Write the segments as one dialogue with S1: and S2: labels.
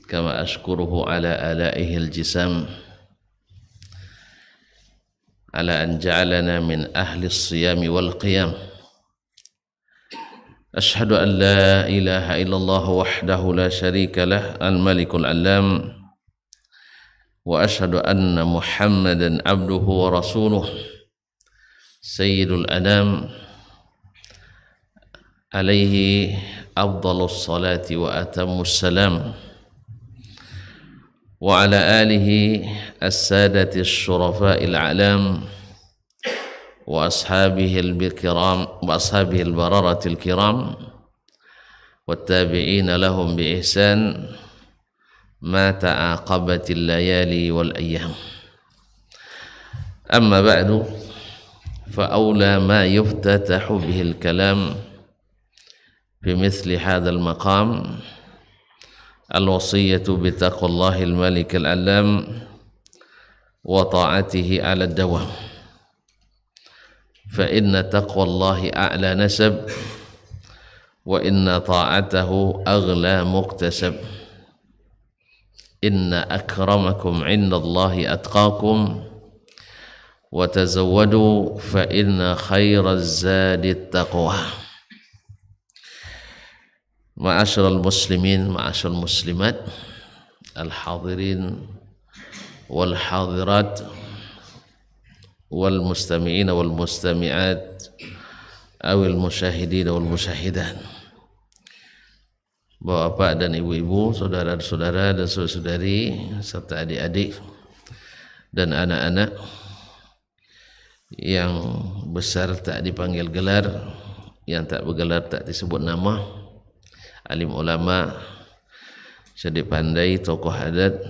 S1: كما أشكره على آلائه الجسام على أن جعلنا من أهل الصيام والقيام. أشهد أن لا إله إلا الله وحده لا شريك له الملك العلام، وأشهد أن محمدا عبده ورسوله سيد الأنام، عليه أفضل الصلاة وأتم السلام، وعلى آله السادة الشرفاء الأعلام وأصحابه البررة الكرام والتابعين لهم بإحسان ما تعاقبت الليالي والأيام. أما بعد، فأولى ما يفتتح به الكلام في مثل هذا المقام الوصية بتقوى الله الملك العلام وطاعته على الدوام، فإن تقوى الله أعلى نسب، وإن طاعته أغلى مكتسب. إن أكرمكم عند الله أتقاكم، وتزودوا فإن خير الزاد التقوى. Ma'asyiral muslimin, ma'asyiral muslimat, al-hadirin wal hadirat wal mustami'in wal mustami'at awil musyahidin wal musyahidat. Bapak dan ibu-ibu, saudara-saudara dan saudari serta adik-adik dan anak-anak yang besar tak dipanggil gelar, yang tak bergelar tak disebut nama, alim ulama, cerdik pandai, tokoh adat,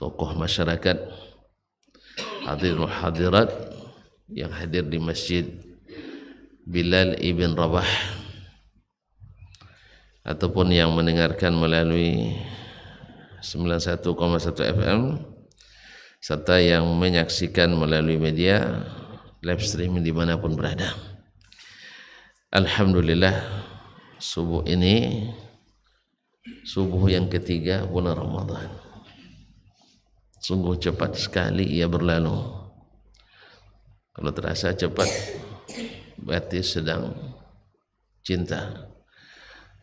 S1: tokoh masyarakat, hadirin hadirat yang hadir di Masjid Bilal ibn Rabah, ataupun yang mendengarkan melalui 91,1 FM, serta yang menyaksikan melalui media live streaming dimanapun berada. Alhamdulillah, subuh ini subuh yang ketiga bulan Ramadan. Sungguh cepat sekali ia berlalu. Kalau terasa cepat berarti sedang cinta.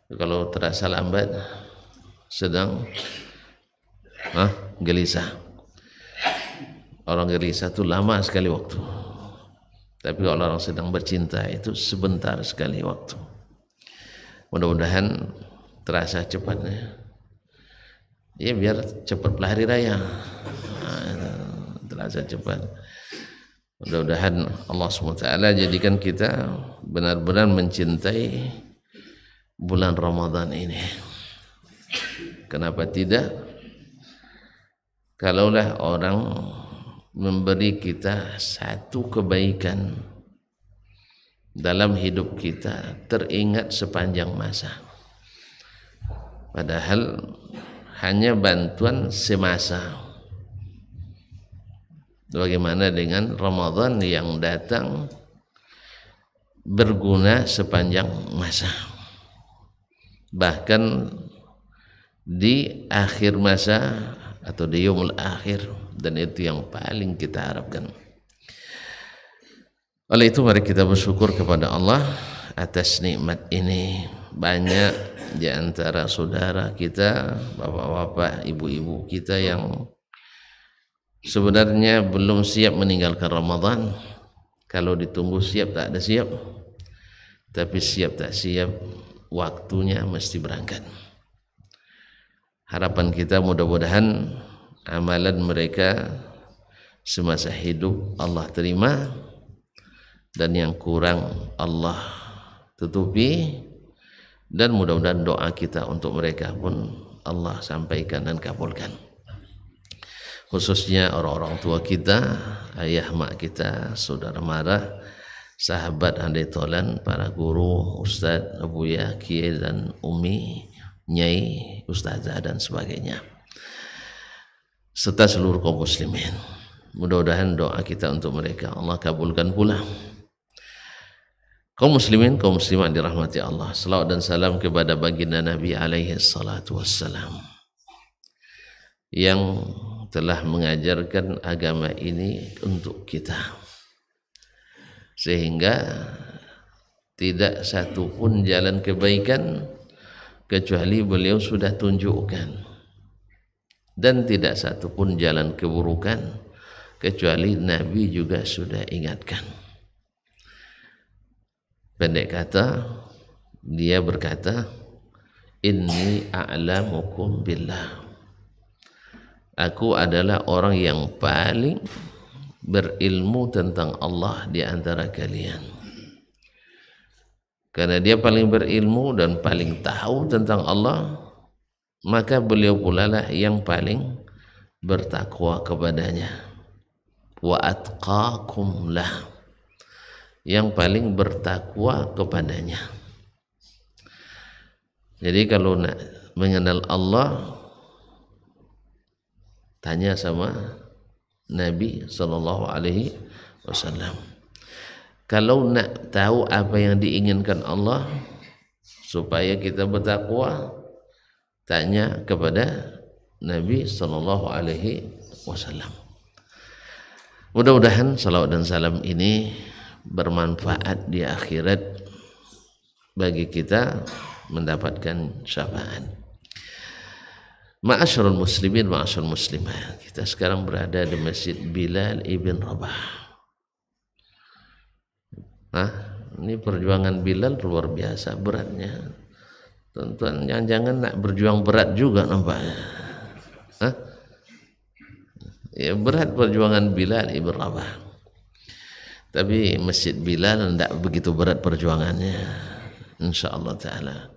S1: Kalau terasa lambat sedang gelisah. Orang gelisah itu lama sekali waktu. Tapi kalau orang sedang bercinta itu sebentar sekali waktu. Mudah-mudahan terasa cepatnya. Ya biar cepatlah hari raya. Terasa cepat. Mudah-mudahan Allah SWT jadikan kita benar-benar mencintai bulan Ramadan ini. Kenapa tidak? Kalaulah orang memberi kita satu kebaikan dalam hidup kita, teringat sepanjang masa. Padahal hanya bantuan semasa. Bagaimana dengan Ramadan yang datang berguna sepanjang masa, bahkan di akhir masa atau di yaumul akhir, dan itu yang paling kita harapkan. Oleh itu mari kita bersyukur kepada Allah atas nikmat ini. Banyak di antara saudara kita, bapak-bapak, ibu-ibu kita yang sebenarnya belum siap meninggalkan Ramadan. Kalau ditunggu siap tak ada siap, tapi siap tak siap waktunya mesti berangkat. Harapan kita mudah-mudahan amalan mereka semasa hidup Allah terima, dan yang kurang Allah tutupi, dan mudah-mudahan doa kita untuk mereka pun Allah sampaikan dan kabulkan. Khususnya orang-orang tua kita, ayah mak kita, saudara mara, sahabat andai tolan, para guru, ustaz, abuya, kiai dan umi, nyai, ustazah dan sebagainya, serta seluruh kaum muslimin. Mudah-mudahan doa kita untuk mereka Allah kabulkan pula. Kaum muslimin, kaum muslimat dirahmati Allah, salawat dan salam kepada baginda Nabi alaihi salatu wassalam. yang telah mengajarkan agama ini untuk kita, sehingga tidak satu pun jalan kebaikan kecuali beliau sudah tunjukkan, dan tidak satu pun jalan keburukan kecuali Nabi juga sudah ingatkan. Pendek kata, dia berkata, inni a'lamukum billah, aku adalah orang yang paling berilmu tentang Allah di antara kalian. Karena dia paling berilmu dan paling tahu tentang Allah, maka beliau pula lah yang paling bertakwa kepadanya. Wa atqakum lah, yang paling bertakwa kepadanya. Jadi kalau nak mengenal Allah, tanya sama Nabi sallallahu alaihi wasallam. Kalau nak tahu apa yang diinginkan Allah supaya kita bertakwa, tanya kepada Nabi sallallahu alaihi wasallam. Mudah-mudahan salawat dan salam ini bermanfaat di akhirat bagi kita mendapatkan syafaat. Ma'asyiral muslimin, ma'asyiral muslimat, kita sekarang berada di Masjid Bilal ibn Rabah. Ini perjuangan Bilal luar biasa beratnya. Tuan-tuan, jangan nak berjuang berat juga nampaknya. Ya, berat perjuangan Bilal ibn Rabah. Tapi Masjid Bilal tidak begitu berat perjuangannya, insyaallah ta'ala.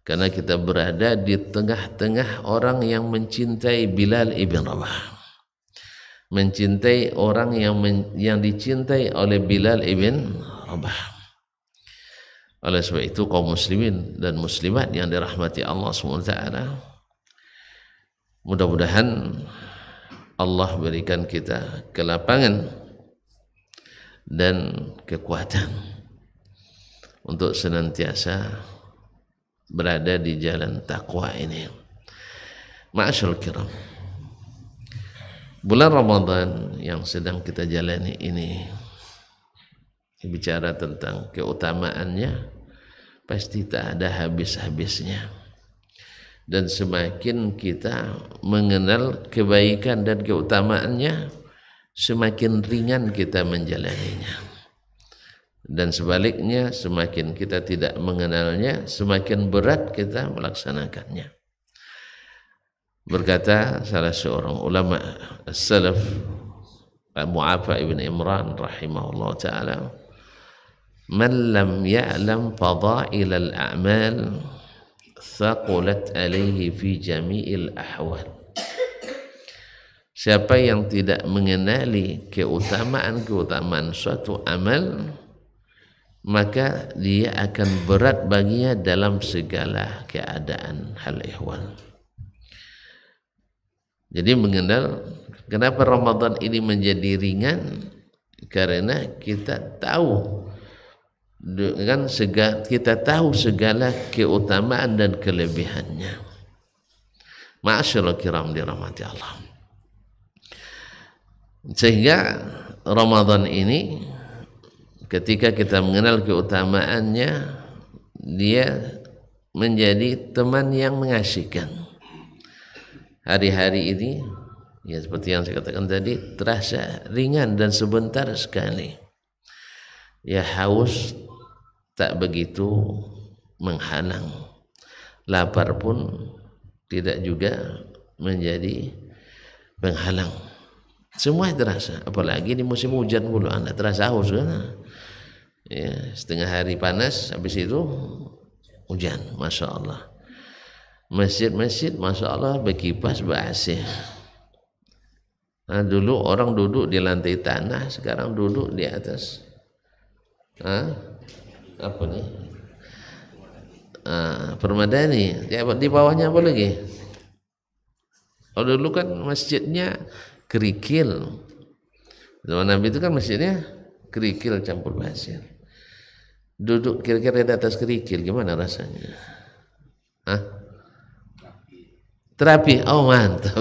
S1: Karena kita berada di tengah-tengah orang yang mencintai Bilal ibn Rabah, mencintai orang yang dicintai oleh Bilal ibn Rabah. Oleh sebab itu kaum muslimin dan muslimat yang dirahmati Allah SWT, mudah-mudahan Allah berikan kita kelapangan dan kekuatan untuk senantiasa berada di jalan takwa ini. Ma'asyarul kiram, bulan Ramadan yang sedang kita jalani ini bicara tentang keutamaannya, pasti tak ada habis-habisnya. Dan semakin kita mengenal kebaikan dan keutamaannya, semakin ringan kita menjalaninya. Dan sebaliknya, semakin kita tidak mengenalnya, semakin berat kita melaksanakannya. Berkata salah seorang ulama as-salaf, Mu'afa ibn Imran rahimahullah ta'ala, man lam ya'lam fadail al-a'mal thaqulat alaihi fi jami'il ahwal. Siapa yang tidak mengenali keutamaan suatu amal, maka dia akan berat baginya dalam segala keadaan hal ihwal. Jadi mengenal kenapa Ramadan ini menjadi ringan, karena kita tahu dengan kita tahu segala keutamaan dan kelebihannya. Ma'asyiral kiram dirahmati Allah. Sehingga Ramadan ini ketika kita mengenal keutamaannya, dia menjadi teman yang mengasihkan. Hari-hari ini, ya seperti yang saya katakan tadi, terasa ringan dan sebentar sekali. Ya, haus tak begitu menghalang, lapar pun tidak juga menjadi penghalang. Semua terasa, apalagi di musim hujan pula, anda terasa haus kan? Ya, setengah hari panas, habis itu hujan, masya Allah. Masjid-masjid, masya Allah, berkipas, ber-AC. Nah, dulu orang duduk di lantai tanah, sekarang duduk di atas. Apa nih? Permadani. Di bawahnya apa lagi? Kalau dulu kan masjidnya kerikil. Zaman Nabi itu kan masjidnya kerikil campur pasir. Duduk kira-kira di atas kerikil, gimana rasanya? Terapi, oh mantap.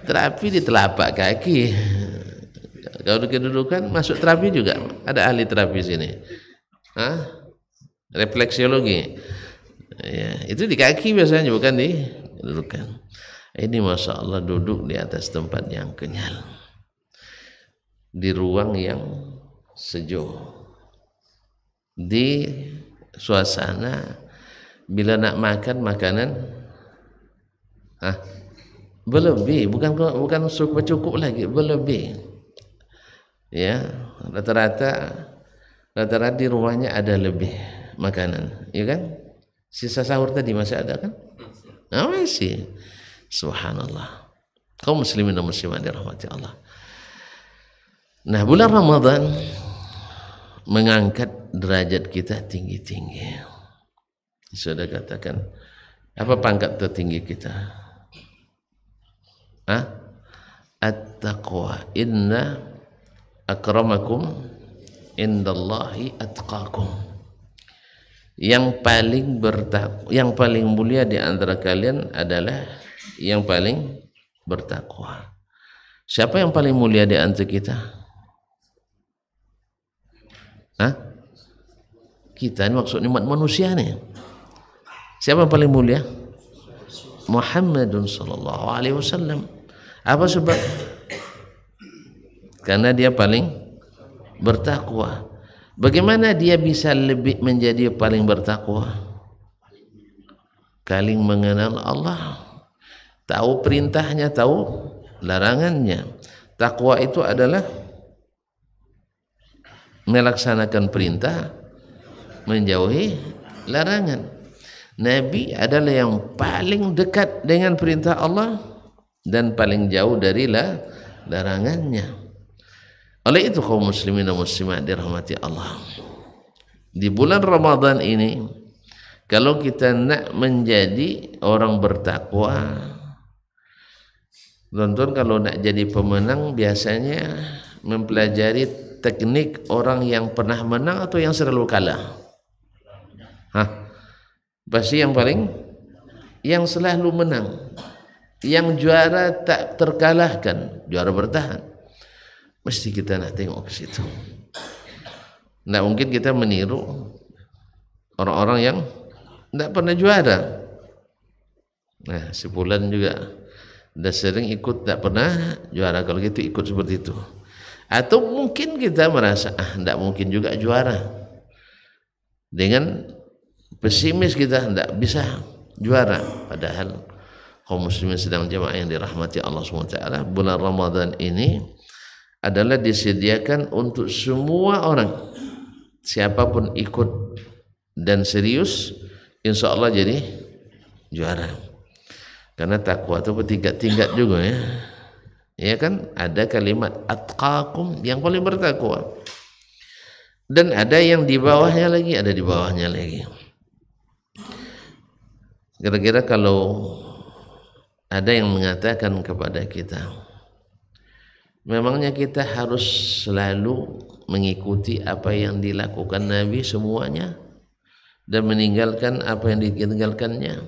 S1: Terapi di telapak kaki. Kalau kedudukan masuk terapi juga. Ada ahli terapi sini. Hah? Refleksiologi. Ya, itu di kaki biasanya, bukan di kedudukan. Ini masya Allah duduk di atas tempat yang kenyal, di ruang yang sejuk, di suasana bila nak makan makanan berlebih, bukan cukup lagi, berlebih. Ya, rata-rata di rumahnya ada lebih makanan, ya kan? Sisa sahur tadi masih ada kan? Masih. Subhanallah. Kaum muslimin dan muslimat dirahmati Allah. Nah, bulan Ramadan mengangkat derajat kita tinggi-tinggi. Sudah katakan, apa pangkat tertinggi kita? At-taqwa. Inna akramakum indallahi atqakum. Yang paling mulia di antara kalian adalah yang paling bertakwa. Siapa yang paling mulia di antara kita? Kita ini maksudnya umat manusia nih. Siapa yang paling mulia? Muhammadun sallallahu alaihi wasallam. Apa sebab? Karena dia paling bertakwa. Bagaimana dia bisa lebih menjadi paling bertakwa? Paling mengenal Allah, tahu perintahnya, tahu larangannya. Takwa itu adalah melaksanakan perintah, menjauhi larangan. Nabi adalah yang paling dekat dengan perintah Allah dan paling jauh dari larangannya. Oleh itu kaum muslimin dan muslimat dirahmati Allah, di bulan Ramadan ini kalau kita nak menjadi orang bertakwa, tonton, kalau nak jadi pemenang biasanya mempelajari teknik orang yang pernah menang atau yang selalu kalah. Pasti yang selalu menang, yang juara tak terkalahkan, juara bertahan. Mesti kita nak tengok ke situ. Tidak mungkin kita meniru orang-orang yang tidak pernah juara. Nah, sebulan juga dah sering ikut, tak pernah juara. Kalau gitu ikut seperti itu. Atau mungkin kita merasa tidak mungkin juga juara. Dengan pesimis kita tidak bisa juara. Padahal kaum muslimin sedang jamaah yang dirahmati Allah SWT, bulan Ramadan ini adalah disediakan untuk semua orang. Siapapun ikut dan serius, insya Allah jadi juara. Karena takwa itu bertingkat-tingkat juga ya. Ya kan, ada kalimat atqakum yang paling bertakwa, dan ada yang di bawahnya lagi, ada di bawahnya lagi. Kira-kira kalau ada yang mengatakan kepada kita, memangnya kita harus selalu mengikuti apa yang dilakukan Nabi semuanya dan meninggalkan apa yang ditinggalkannya,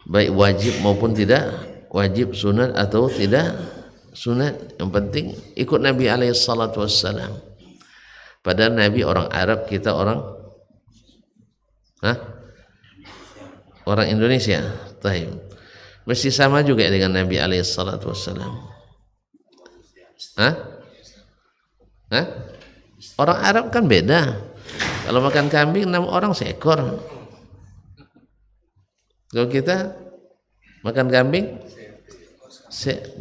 S1: baik wajib maupun tidak wajib, sunat atau tidak sunat, yang penting ikut Nabi alaihi salatu wassalam. Padahal Nabi orang Arab, kita orang orang Indonesia. Taib. Mesti sama juga dengan Nabi alaihi salatu wassalam. Orang Arab kan beda. Kalau makan kambing 6 orang seekor. Kalau kita makan kambing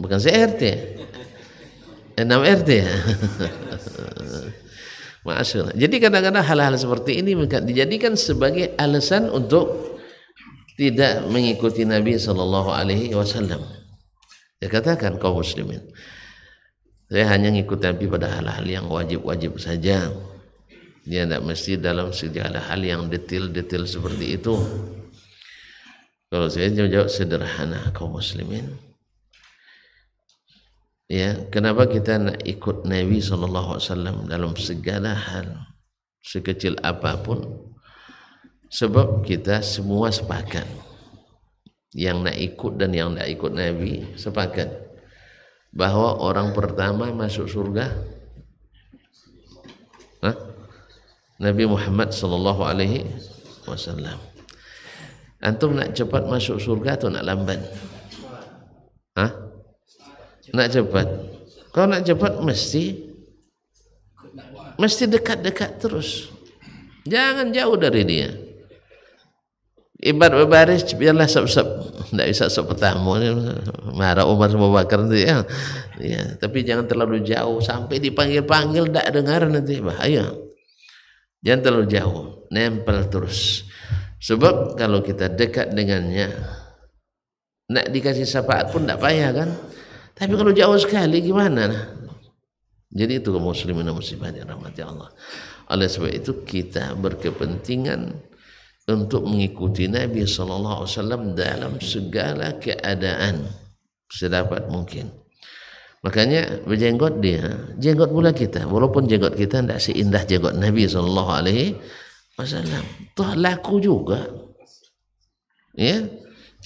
S1: bukan se-RT, 6 RT. Masyaallah. Jadi kadang-kadang hal-hal seperti ini dijadikan sebagai alasan untuk tidak mengikuti Nabi sallallahu alaihi wasallam. Dia katakan kaum muslimin, saya hanya ngikut Nabi pada hal-hal yang wajib-wajib saja. Dia tidak mesti dalam segala hal yang detail-detail seperti itu. Kalau saya jawab sederhana kaum muslimin, ya, kenapa kita nak ikut Nabi SAW dalam segala hal, sekecil apapun? Sebab kita semua sepakat yang nak ikut dan yang tak ikut Nabi sepakat bahwa orang pertama masuk surga Nabi Muhammad sallallahu alaihi wasallam. Antum nak cepat masuk surga atau nak lambat? Nak cepat. Kalau nak cepat mesti dekat-dekat terus. Jangan jauh dari dia. Ibarat berbaris biarlah sab-sab. Tak bisa sab pertama marah Umar sama Bakar nanti ya. Tapi jangan terlalu jauh sampai dipanggil-panggil tak dengar nanti bahaya. Jangan terlalu jauh, nempel terus. Sebab kalau kita dekat dengannya, nak dikasih syafaat pun tak payah kan. Tapi kalau jauh sekali gimana? Jadi itu kaum muslimin dan muslimat yang rahmati Allah. Oleh sebab itu kita berkepentingan untuk mengikuti Nabi SAW dalam segala keadaan sedapat mungkin. Makanya berjenggot dia, jenggot pula kita. Walaupun jenggot kita tidak seindah jenggot Nabi SAW, toh laku juga. Ya,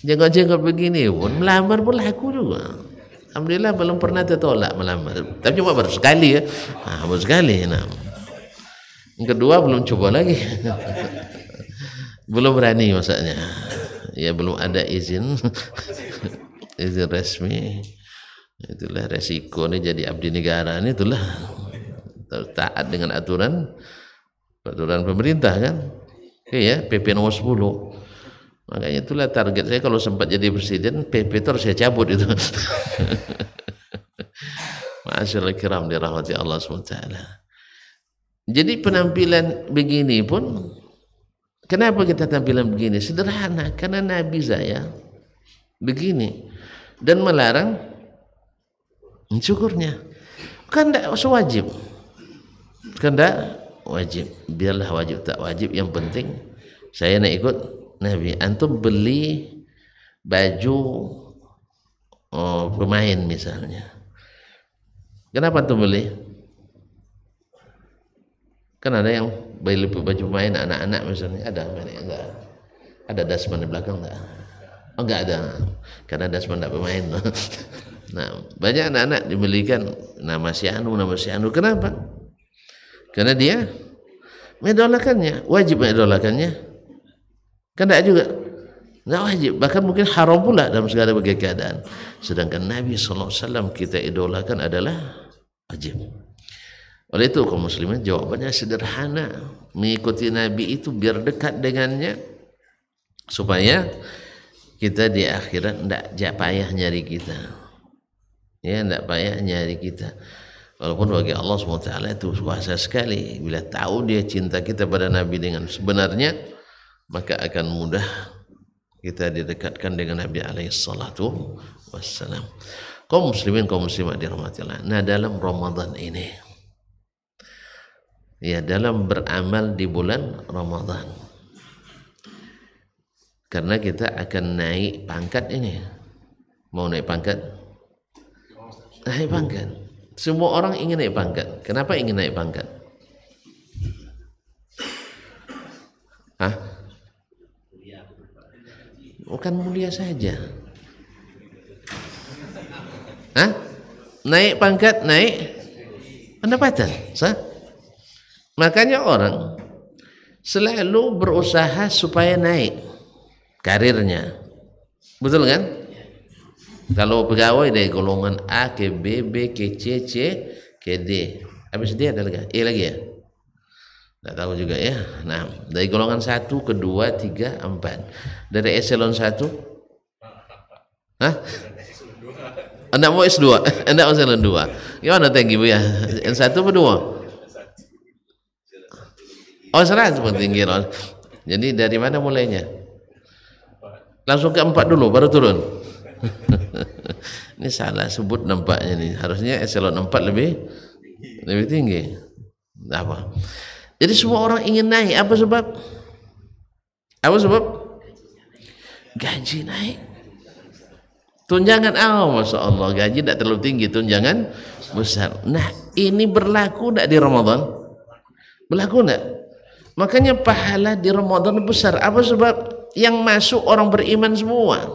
S1: jenggot-jenggot begini pun melamar pun laku juga. Alhamdulillah belum pernah tertolak melamar. Tapi cuma baru sekali ya, baru sekali. Yang kedua belum coba lagi. Belum berani maksudnya. Ya belum ada izin resmi. Itulah resiko ini jadi abdi negara ini, itulah taat dengan aturan pemerintah kan. Ya PP nomor 10. Makanya itulah target saya kalau sempat jadi presiden, PP itu harus saya cabut itu. Ma'asyiral kiram dirahmati Allah SWT. Jadi penampilan begini pun, kenapa kita tampilan begini? Sederhana, karena Nabi saya begini dan melarang syukurnya. Kan tak sewajib, kan tak wajib. Biarlah wajib tak wajib, yang penting saya nak ikut Nabi. Antum beli baju pemain misalnya, kenapa antum beli? Kan ada yang beli baju pemain anak-anak misalnya, ada dasman di belakang tak? Oh enggak ada, karena dasman tak pemain. Nah, banyak anak-anak dibelikan nama si anu. Kenapa? Karena dia mengidolakannya. Wajib mengidolakannya? Kan tak juga. Tidak wajib, bahkan mungkin haram pula dalam segala bagai keadaan. Sedangkan Nabi SAW kita idolakan adalah wajib. Oleh itu kaum muslimin jawabannya sederhana. Mengikuti Nabi itu biar dekat dengannya, supaya kita di akhirat tidak payah nyari kita. Ya, tidak payah nyari kita. Walaupun bagi Allah SWT itu kuasa sekali. Bila tahu dia cinta kita pada Nabi dengan sebenarnya, maka akan mudah kita didekatkan dengan Nabi SAW. Kaum muslimin, kaum muslimat dirahmati Allah. Nah, dalam Ramadan ini, ya, dalam beramal di bulan Ramadan, karena kita akan naik pangkat ini. Mau naik pangkat? Naik pangkat. Semua orang ingin naik pangkat. Kenapa ingin naik pangkat? Bukan mulia saja. Naik pangkat, naik pendapatan. Makanya orang selalu berusaha supaya naik karirnya. Betul kan? Kalau pegawai dari golongan A ke B, B ke C, C ke D. Habis D ada lagi? E lagi ya? Tak tahu juga ya. Nah, dari golongan 1 ke 2, 3, 4. Dari eselon 1? Anda mau S2? Anda mau eselon 2? Gimana tinggi Bu ya? N1 atau 2? Oh, 100 tinggi. Jadi dari mana mulainya? Langsung ke 4 dulu baru turun. Ini salah sebut nampaknya nih. Harusnya eselon 4 lebih tinggi. Apa? Jadi semua orang ingin naik. Apa sebab? Gaji naik. Tunjangan Masya Allah, gaji tidak terlalu tinggi, tunjangan besar. Nah, ini berlaku tidak di Ramadan? Berlaku tidak? Makanya pahala di Ramadan besar. Apa sebab? Yang masuk orang beriman semua.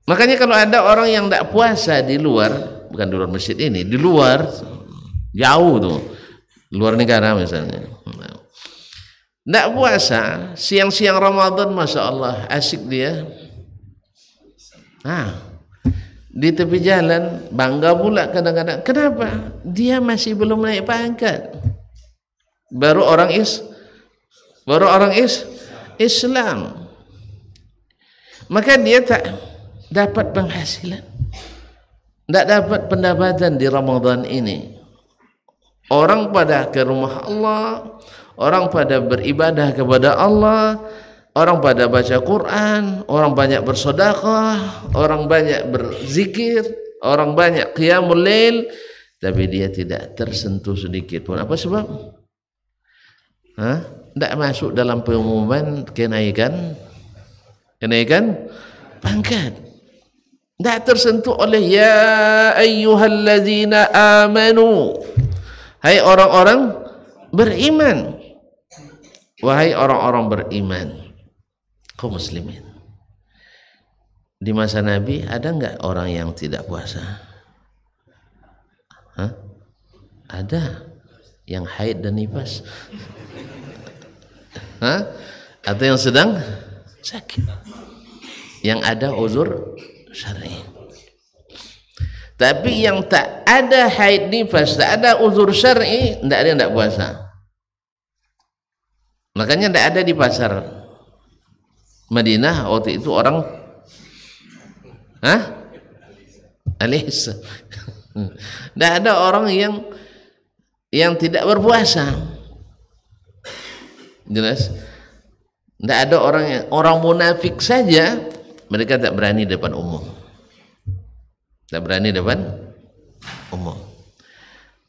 S1: Makanya kalau ada orang yang tidak puasa di luar, bukan di luar masjid ini, di luar jauh tuh, luar negara misalnya, tidak puasa, siang-siang Ramadan, masya Allah, asik dia. Di tepi jalan, bangga pula kadang-kadang. Kenapa? Dia masih belum naik pangkat. Baru orang Islam. Maka dia tak dapat penghasilan, tidak dapat pendapatan di Ramadan ini. Orang pada ke rumah Allah, orang pada beribadah kepada Allah, orang pada baca Quran, orang banyak bersedekah, orang banyak berzikir, orang banyak qiyamul lail, tapi dia tidak tersentuh sedikit pun. Apa sebab? Tidak masuk dalam pengumuman kenaikan pangkat. Tidak tersentuh oleh ya ayyuhalladzina amanu, hai orang-orang beriman, wahai orang-orang beriman, kaum muslimin. Di masa Nabi ada enggak orang yang tidak puasa? Ada yang haid dan nifas. Atau yang sedang sakit, yang ada uzur syar'i. Tapi yang tak ada haid nifas, tak ada uzur syar'i, tidak ada yang tidak puasa. Makanya tidak ada di pasar Madinah waktu itu orang Alis. Tidak ada orang yang tidak berpuasa. Jelas? Tidak ada orang munafik saja, mereka tak berani depan umum. Tak berani depan umum.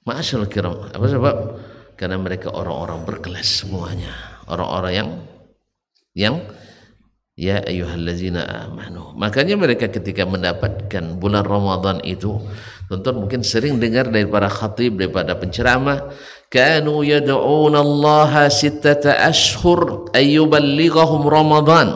S1: Ma'asyarul kiram. Apa sebab? Karena mereka orang-orang berkelas semuanya. Orang-orang yang ya ayyuhallazina amanu. Makanya mereka ketika mendapatkan bulan Ramadan itu, tonton mungkin sering dengar dari para khatib, daripada penceramah, kanu yad'una Allah sittata ashhur ayyuballighahum Ramadan.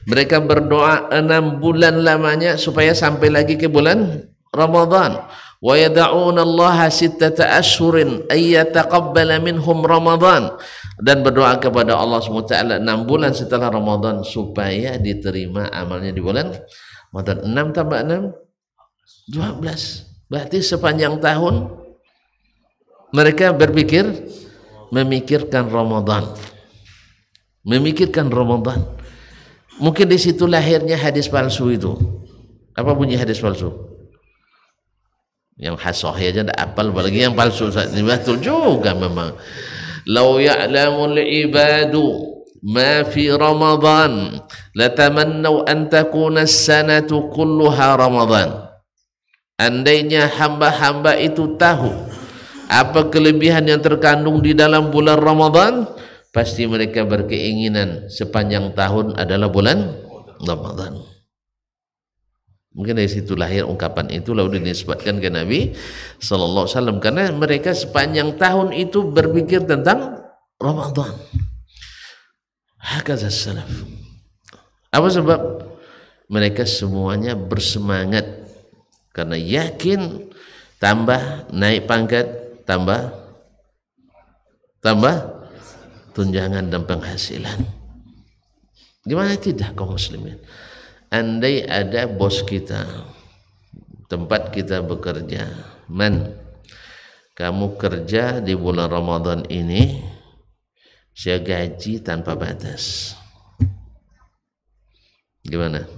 S1: Mereka berdoa 6 bulan lamanya supaya sampai lagi ke bulan Ramadan. Wa yad'una Allah sittata ashhurin ayyataqabbala minhum Ramadan. Dan berdoa kepada Allah SWT 6 bulan setelah Ramadan supaya diterima amalnya di bulan Ramadan. 6 tambah 6 12. Berarti sepanjang tahun mereka memikirkan Ramadan. Memikirkan Ramadan. Mungkin di situ lahirnya hadis palsu itu. Apa bunyi hadis palsu? Yang hasoh aja tidak apal, apalagi yang palsu. Betul juga memang. Lau ya'lamul ibadu ma fi Ramadan latamannaw an takuna as-sanatu kulluha Ramadan. Andainya hamba-hamba itu tahu apa kelebihan yang terkandung di dalam bulan Ramadan, pasti mereka berkeinginan sepanjang tahun adalah bulan Ramadan. Mungkin dari situ lahir ungkapan itu, lalu dinisbatkan ke Nabi sallallahu alaihi wasallam, karena mereka sepanjang tahun itu berpikir tentang Ramadan. Hakaza salaf. Apa sebab? Mereka semuanya bersemangat karena yakin tambah naik pangkat, tambah tunjangan dan penghasilan. Gimana tidak kaum muslimin? Andai ada bos kita, tempat kita bekerja, kamu kerja di bulan Ramadan ini, saya gaji tanpa batas. Gimana?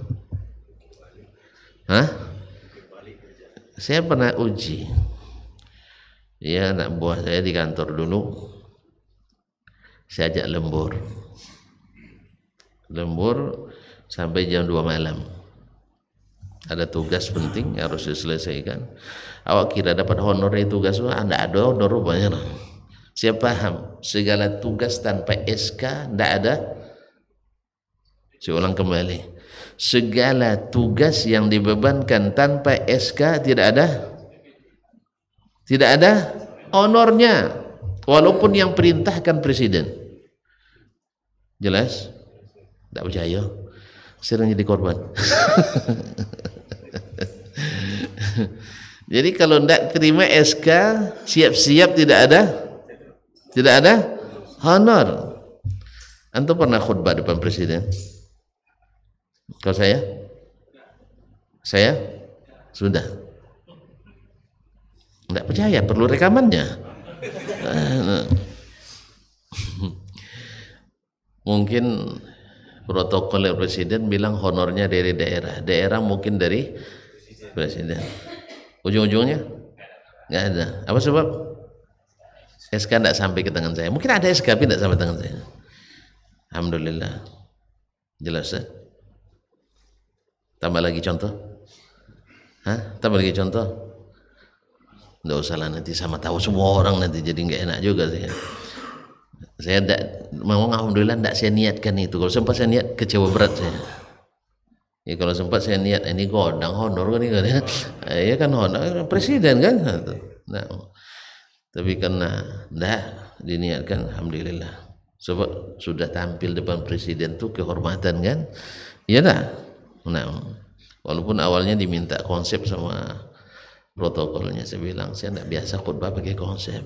S1: Saya pernah uji. Ya, anak buah saya di kantor dulu, saya ajak lembur sampai jam 2 malam. Ada tugas penting yang harus diselesaikan. Awak kira dapat honor dari tugas? Tidak ada honor rupanya. Saya paham, segala tugas tanpa SK tidak ada. Saya ulang kembali, segala tugas yang dibebankan tanpa SK tidak ada honornya, walaupun yang perintahkan presiden. Jelas? Tidak percaya? Sering jadi korban. Jadi kalau tidak terima SK, siap-siap tidak ada honor. Antum pernah khutbah depan presiden? Kalau saya sudah. Tidak percaya, perlu rekamannya. Mungkin protokol presiden bilang honornya dari daerah mungkin dari presiden. Ujung-ujungnya nggak ada. Apa sebab? SK tidak sampai ke tangan saya. Mungkin ada SK tapi tidak sampai tangan saya. Alhamdulillah. Jelas ya? Tambah lagi contoh? Tambah lagi contoh? Nggak usah lah, nanti sama tahu semua orang nanti jadi nggak enak juga saya. Saya tidak mau, alhamdulillah tidak saya niatkan itu. Kalau sempat saya niat, kecewa berat saya. Ya kalau sempat saya niat ini godang honor kan ini kan ya kan honor presiden kan. Nah, tapi karena tidak diniatkan, alhamdulillah. Sebab sudah tampil depan presiden tuh kehormatan kan. Ya dah. Nah, walaupun awalnya diminta konsep sama protokolnya, saya bilang saya tidak biasa khutbah pakai konsep.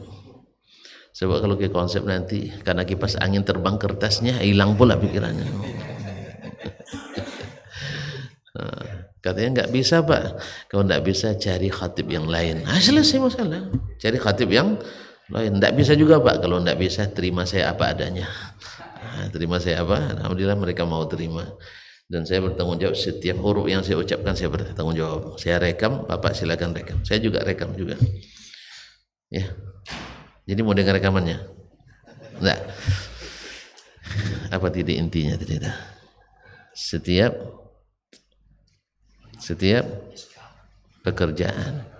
S1: Sebab kalau ke konsep nanti karena kipas angin terbang kertasnya hilang pula pikirannya. Katanya nggak bisa pak, kalau nggak bisa cari khatib yang lain. Selesai masalah, cari khatib yang lain. Nggak bisa juga pak, kalau nggak bisa terima saya apa adanya. Terima saya apa, alhamdulillah mereka mau terima. Dan saya bertanggung jawab setiap huruf yang saya ucapkan, saya bertanggung jawab. Saya rekam, bapak silakan rekam. Saya juga rekam juga. Ya, jadi mau dengar rekamannya? Enggak. Apa titik intinya tidak? Setiap pekerjaan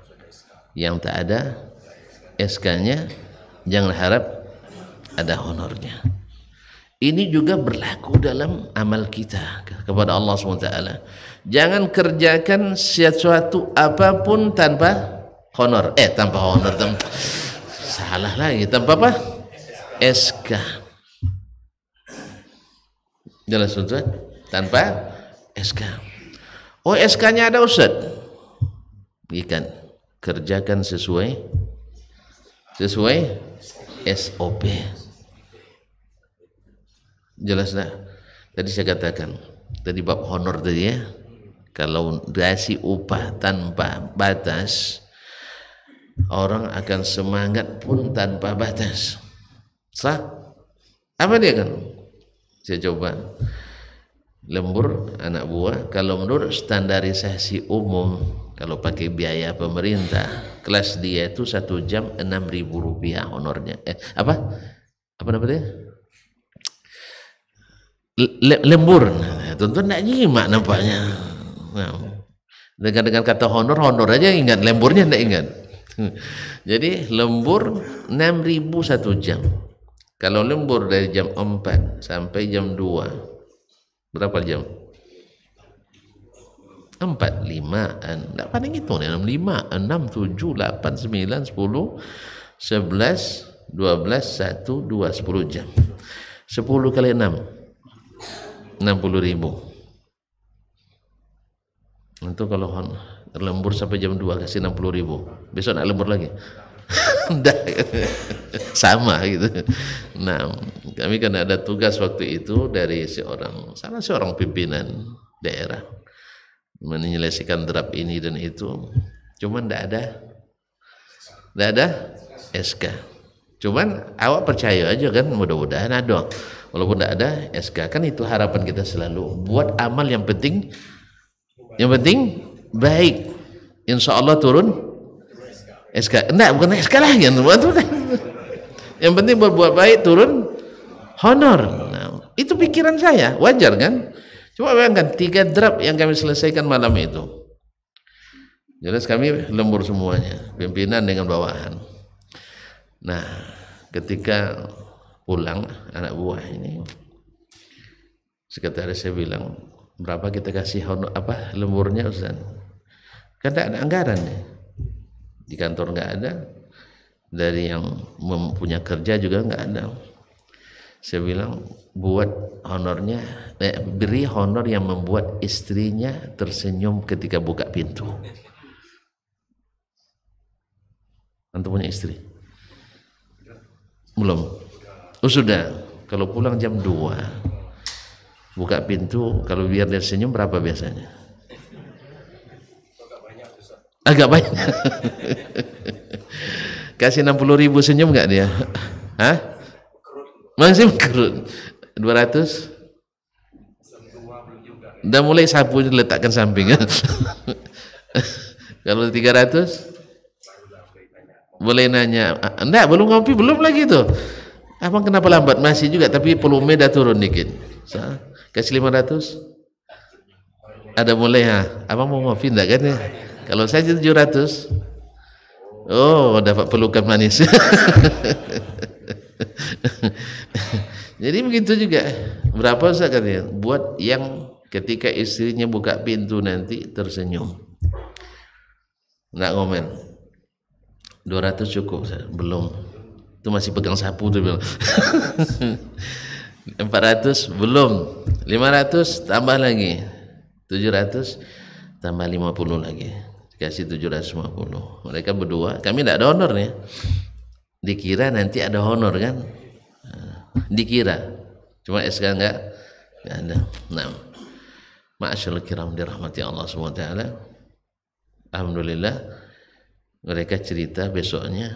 S1: yang tak ada SK-nya, jangan harap ada honornya. Ini juga berlaku dalam amal kita kepada Allah SWT. Jangan kerjakan sesuatu apapun tanpa honor. Salah lagi, tanpa apa? SK. Jelas Ustaz? Tanpa SK. Oh, SK-nya ada Ustaz? Bukan. Kerjakan sesuai SOP. Jelas dah. Tadi saya katakan, tadi bab honor tadi ya. Kalau dikasih upah tanpa batas, orang akan semangat pun tanpa batas. Sah? Apa dia kan? Saya coba lembur anak buah. Kalau menurut standarisasi umum, kalau pakai biaya pemerintah, kelas dia itu 1 jam 6.000 rupiah honornya. Apa namanya? Lembur. Tentu tidak nyimak nampaknya. Dengan kata honor aja ingat, lemburnya tidak ingat. Jadi lembur 6.000 1 jam. Kalau lembur dari jam 4 sampai jam 2, berapa jam? 4, 5, tidak paling itu 6, 5, 6, 7, 8, 9, 10, 11, 12, 1, 2, 10 jam. 10 kali 6, 60.000. Itu kalau lembur sampai jam 2 kasih 60.000. Besok nak lembur lagi. Sama gitu. Nah, kami kan ada tugas waktu itu dari salah seorang pimpinan daerah menyelesaikan draft ini dan itu. Cuman tidak ada SK. Cuman awak percaya aja kan, mudah-mudahan ada. Walaupun tidak ada SK, kan itu harapan kita selalu. Buat amal yang penting baik. Insya Allah turun SK. Enggak, bukan SK lah yang yang penting berbuat baik turun honor. Nah, itu pikiran saya, wajar kan? Coba bayangkan 3 draft yang kami selesaikan malam itu. Jelas kami lembur semuanya, pimpinan dengan bawahan. Nah, ketika pulang anak buah ini, sekretaris saya bilang, berapa kita kasih honor lemburnya Ustaz? Kan tidak ada anggaran ya. Di kantor nggak ada, dari yang mempunyai kerja juga nggak ada. Saya bilang buat honornya, beri honor yang membuat istrinya tersenyum ketika buka pintu. Antum punya istri? Belum? Oh sudah. Kalau pulang jam 2 buka pintu, kalau biar dia senyum berapa biasanya? Agak banyak. Kasih 60.000 senyum nggak dia? Hah? Masih kerut. 200? Udah mulai sapu diletakkan samping. Kalau 300? Boleh nanya. Enggak, belum ngopi, belum lagi tuh. Abang kenapa lambat? Masih juga, tapi volume dah turun dikit. Kasih 500? Ada mulai ya. Abang mau ngopi enggak kan ya? Kalau saya 700. Oh, dapat pelukan manis. Jadi begitu juga. Berapa Ustaz katanya? Buat yang ketika istrinya buka pintu nanti tersenyum. Enggak ngomen. 200 cukup, belum. Itu masih pegang sapu tuh bilang. 400 belum. 500 tambah lagi. 700 tambah 50 lagi. Dikasih 750. Mereka berdua, kami tidak ada honor nih. Dikira nanti ada honor kan? Dikira. Cuma SK enggak ada. Nah. Ma'asyarul kiram dirahmati Allah SWT. Alhamdulillah. Mereka cerita besoknya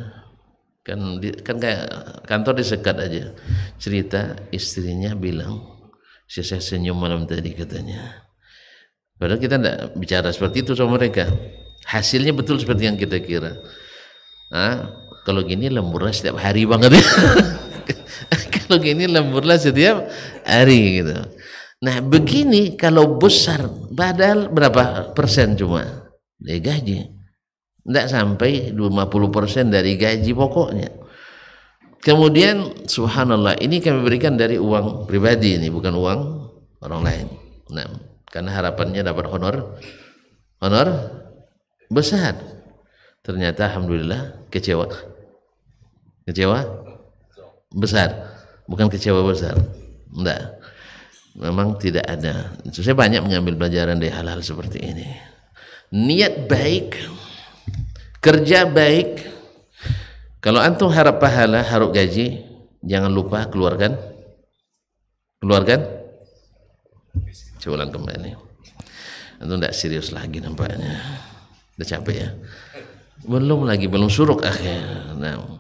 S1: kan kayak kantor disekat aja, cerita istrinya bilang saya senyum malam tadi katanya, padahal kita tidak bicara seperti itu sama mereka. Hasilnya betul seperti yang kita kira. Kalau gini lemburlah setiap hari banget ya. Kalau gini lemburlah setiap hari gitu. Nah begini kalau besar padahal berapa persen cuma dari gaji, tidak sampai 50% dari gaji pokoknya. Kemudian subhanallah, ini kami berikan dari uang pribadi, ini bukan uang orang lain. Nah, karena harapannya dapat honor besar. Ternyata alhamdulillah kecewa besar, bukan kecewa besar. Enggak, memang tidak ada. Saya banyak mengambil pelajaran dari hal-hal seperti ini. Niat baik, kerja baik. Kalau antum harap pahala, harap gaji, jangan lupa keluarkan. Coba ulang kembali. Antum tidak serius lagi nampaknya. Udah capek ya? Belum suruk akhir. Nah,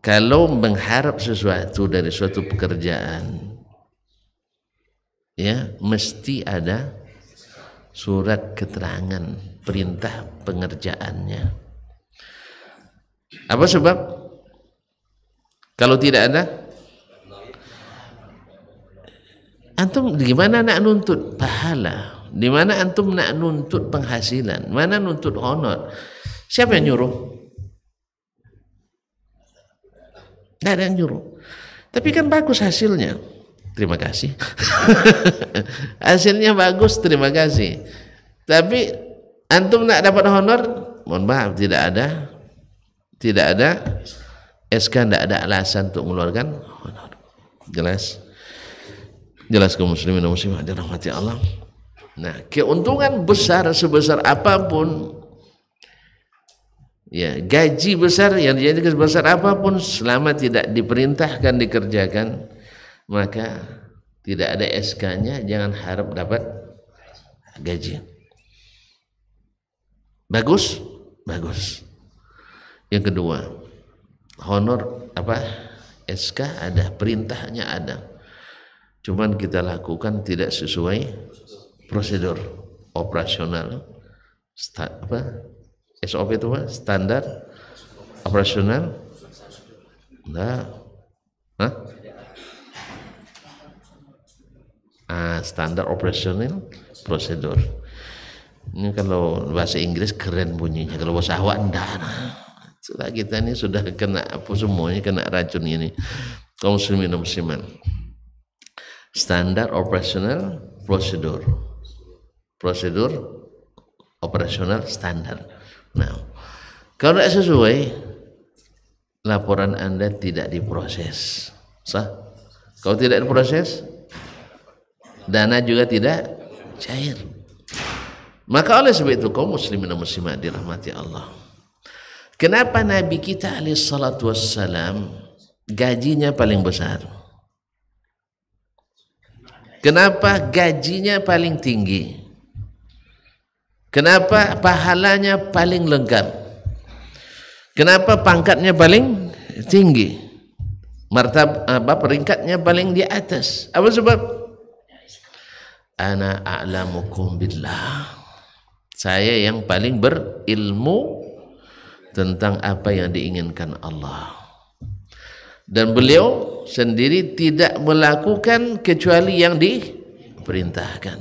S1: kalau mengharap sesuatu dari suatu pekerjaan, ya mesti ada surat keterangan perintah pengerjaannya. Apa sebab? Kalau tidak ada, antum gimana nak nuntut pahala? Di mana antum nak nuntut penghasilan? Mana nuntut honor? Siapa yang nyuruh? Tidak ada yang nyuruh. Tapi kan bagus hasilnya. Terima kasih. Hasilnya bagus, terima kasih. Tapi antum nak dapat honor, mohon maaf, tidak ada SK, tidak ada alasan untuk mengeluarkan honor. Jelas kaum muslimin dan muslimat dirahmati Allah. Nah, keuntungan besar sebesar apapun, ya gaji besar yang dijadikan sebesar apapun, selama tidak diperintahkan dikerjakan, maka tidak ada SK-nya, jangan harap dapat gaji. Bagus. Yang kedua, honor SK ada, perintahnya ada, cuman kita lakukan tidak sesuai prosedur operasional. SOP itu standar operasional. Standar operasional prosedur. Ini kalau bahasa Inggris keren bunyinya, kalau bahasa Awak enggak. Setelah kita ini sudah kena apa semuanya, kena racun ini. Kaum muslimin dan muslimat. Standar operasional prosedur operasional standar. Nah, kalau tidak sesuai, laporan Anda tidak diproses. Sah? Kalau tidak diproses, dana juga tidak cair. Maka oleh sebab itu kaum muslimin dan muslimat dirahmati Allah, Kenapa Nabi kita alaihi salatu wassalam gajinya paling besar? Kenapa gajinya paling tinggi? Kenapa pahalanya paling lengkap? Kenapa pangkatnya paling tinggi? Peringkatnya paling di atas. Apa sebab? Ana a'lamukum billah. Saya yang paling berilmu tentang apa yang diinginkan Allah. Dan beliau sendiri tidak melakukan kecuali yang diperintahkan,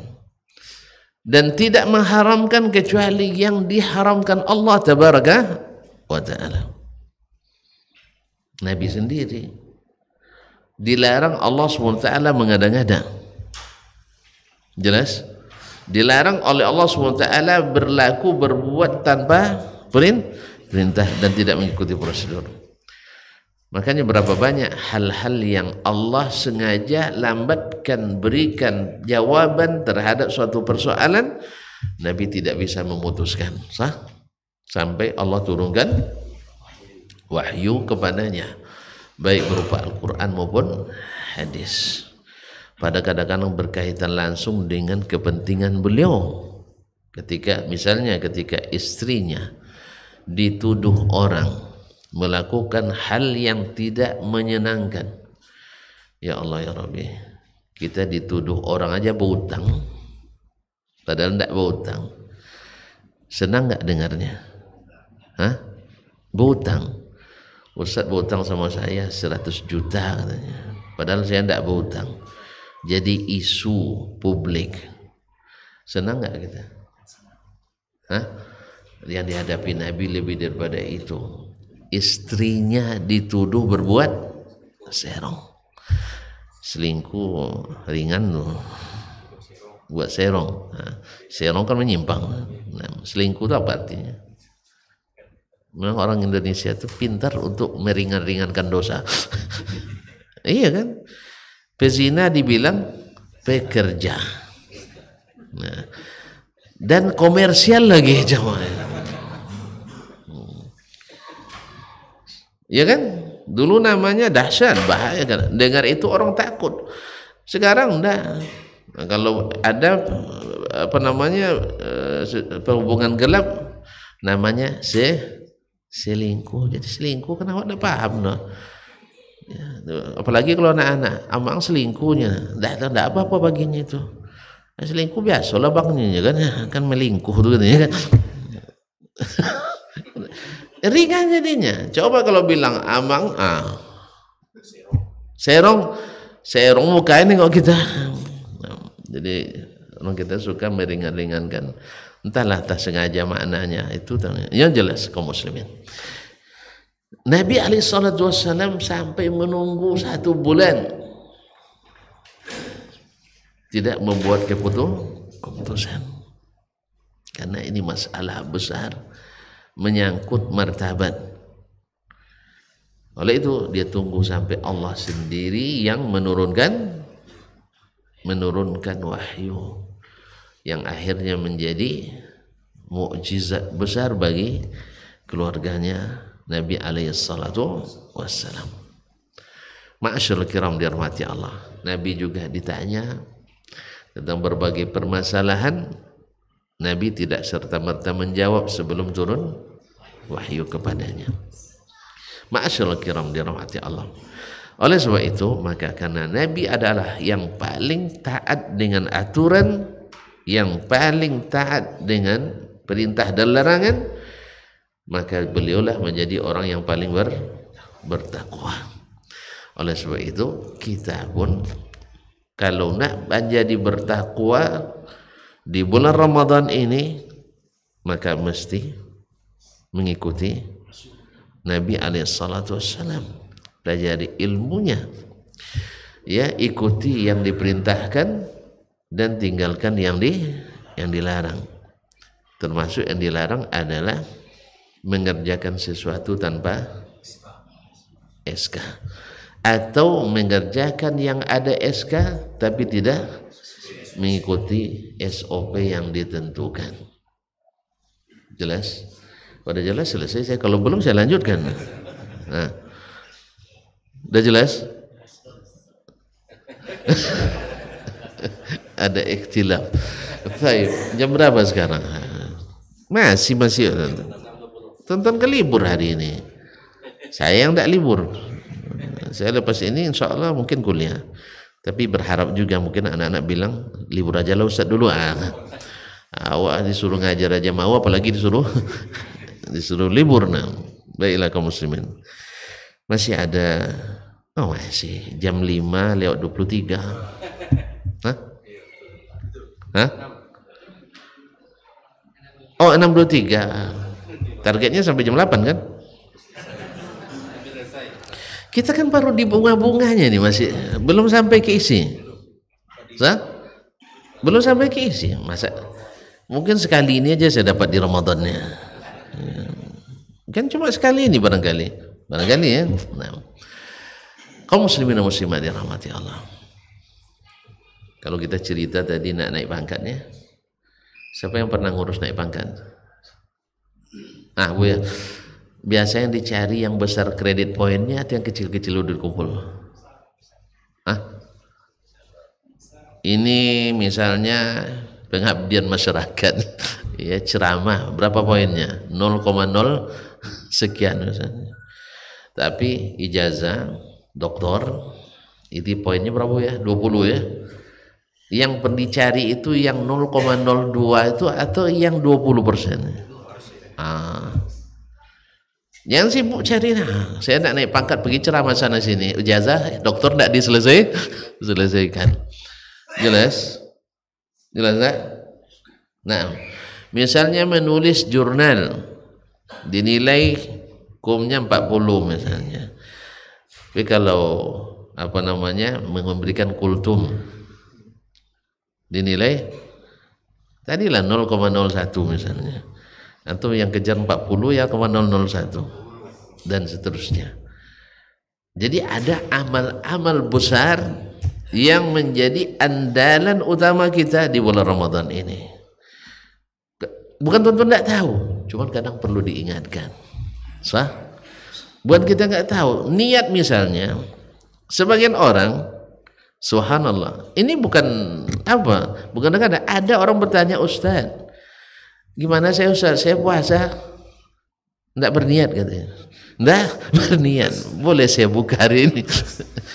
S1: dan tidak mengharamkan kecuali yang diharamkan Allah tabaraka wa ta'ala. Nabi sendiri dilarang Allah SWT mengada-ngada. Jelas? Dilarang oleh Allah SWT berbuat tanpa perintah dan tidak mengikuti prosedur. Makanya berapa banyak hal-hal yang Allah sengaja lambatkan berikan jawaban terhadap suatu persoalan, Nabi tidak bisa memutuskan, sampai Allah turunkan wahyu kepadanya, baik berupa Al-Quran maupun hadis. Pada kadang-kadang berkaitan langsung dengan kepentingan beliau. Misalnya ketika istrinya dituduh orang melakukan hal yang tidak menyenangkan. Ya Allah ya Rabbi, kita dituduh orang aja berhutang, padahal tidak berhutang. Senang nggak dengarnya? Berhutang. Ustaz berhutang sama saya 100 juta katanya, padahal saya tidak berhutang. Jadi isu publik. Senang nggak kita? Yang dihadapi Nabi lebih daripada itu. Istrinya dituduh berbuat serong. Selingkuh ringan loh, buat serong. Serong kan menyimpang. Selingkuh itu apa artinya? Memang orang Indonesia itu pintar untuk meringan-ringankan dosa. Iya kan? Pezina dibilang pekerja, dan komersial lagi jamaah. Ya kan? Dulu namanya dahsyat, bahaya kan. Dengar itu orang takut. Sekarang enggak. Nah, kalau ada hubungan gelap, namanya selingkuh. Jadi selingkuh kenapa enggak paham no? Ya, apalagi kalau anak-anak, amang selingkuhnya, enggak apa-apa baginya itu. Nah, selingkuh biasa lah bangnya kan melingkuh tuh kan. Ringan jadinya. Coba kalau bilang amang, serong muka ini kok kita. Jadi orang kita suka meringan-ringankan. Entahlah tak sengaja maknanya itu. Yang jelas kaum muslimin. Nabi SAW sampai menunggu 1 bulan tidak membuat keputusan. Karena ini masalah besar, menyangkut martabat. Oleh itu dia tunggu sampai Allah sendiri yang menurunkan wahyu yang akhirnya menjadi mukjizat besar bagi keluarganya Nabi alaihi salatu wassalam. Ma'asyiral kiram dirahmati Allah. Nabi juga ditanya tentang berbagai permasalahan. Nabi tidak serta-merta menjawab sebelum turun wahyu kepadanya. Ma'asyiral kiram dirahmati Allah. Oleh sebab itu, maka karena Nabi adalah yang paling taat dengan aturan, yang paling taat dengan perintah dan larangan, maka beliaulah menjadi orang yang paling bertakwa. Oleh sebab itu, kita pun kalau nak menjadi bertakwa di bulan Ramadan ini, maka mesti mengikuti Nabi SAW, pelajari ilmunya, ya, ikuti yang diperintahkan dan tinggalkan yang dilarang. Termasuk yang dilarang adalah mengerjakan sesuatu tanpa SK, atau mengerjakan yang ada SK tapi tidak mengikuti SOP yang ditentukan. Jelas? Pada jelas selesai saya, kalau belum saya lanjutkan. Nah, udah jelas? Ada ikhtilaf. Baik, jam berapa sekarang? Masih tonton ke libur hari ini. Saya yang tidak libur. Saya lepas ini insya Allah mungkin kuliah. Tapi berharap juga mungkin anak-anak bilang libur aja lah Ustaz dulu. Awak disuruh ngajar aja mau, apalagi disuruh libur. Nah, baiklah kaum muslimin. Masih ada, masih jam 5:23. Hah? 6:23. Targetnya sampai jam 8 kan? Kita kan baru di bunga-bunganya nih, masih belum sampai ke isi. Belum sampai ke isi. Masa mungkin sekali ini aja saya dapat di Ramadannya. Kan cuma sekali ini barangkali ya. Nah, kaum muslimin dan muslimat dirahmati Allah. Kalau kita cerita tadi nak naik pangkatnya, siapa yang pernah ngurus naik pangkat? Bu ya. Biasa yang dicari yang besar kredit poinnya atau yang kecil-kecil udah kumpul? Ini misalnya pengabdian masyarakat, ya ceramah, berapa poinnya? 0,0 sekian misalnya. Tapi ijazah, doktor, itu poinnya berapa ya? 20 ya? Yang dicari itu yang 0,02 itu atau yang 20%? Jangan sibuk cari, saya nak naik pangkat pergi ceramah sana sini, ijazah doktor tidak diselesaikan. Jelas tak? Nah, misalnya menulis jurnal dinilai hukumnya 40 misalnya. Tapi kalau memberikan kultum dinilai tadilah 0,01 misalnya. Atau yang kejar 40 ya 0,001 dan seterusnya. Jadi ada amal-amal besar yang menjadi andalan utama kita di bulan Ramadan ini. Bukan tuan-tuan tidak tahu, cuma kadang perlu diingatkan. Buat kita nggak tahu niat, misalnya sebagian orang, subhanallah, ini bukan kadang ada orang bertanya, Ustaz, gimana saya Ustaz, saya puasa enggak berniat katanya. Enggak berniat, boleh saya buka hari ini.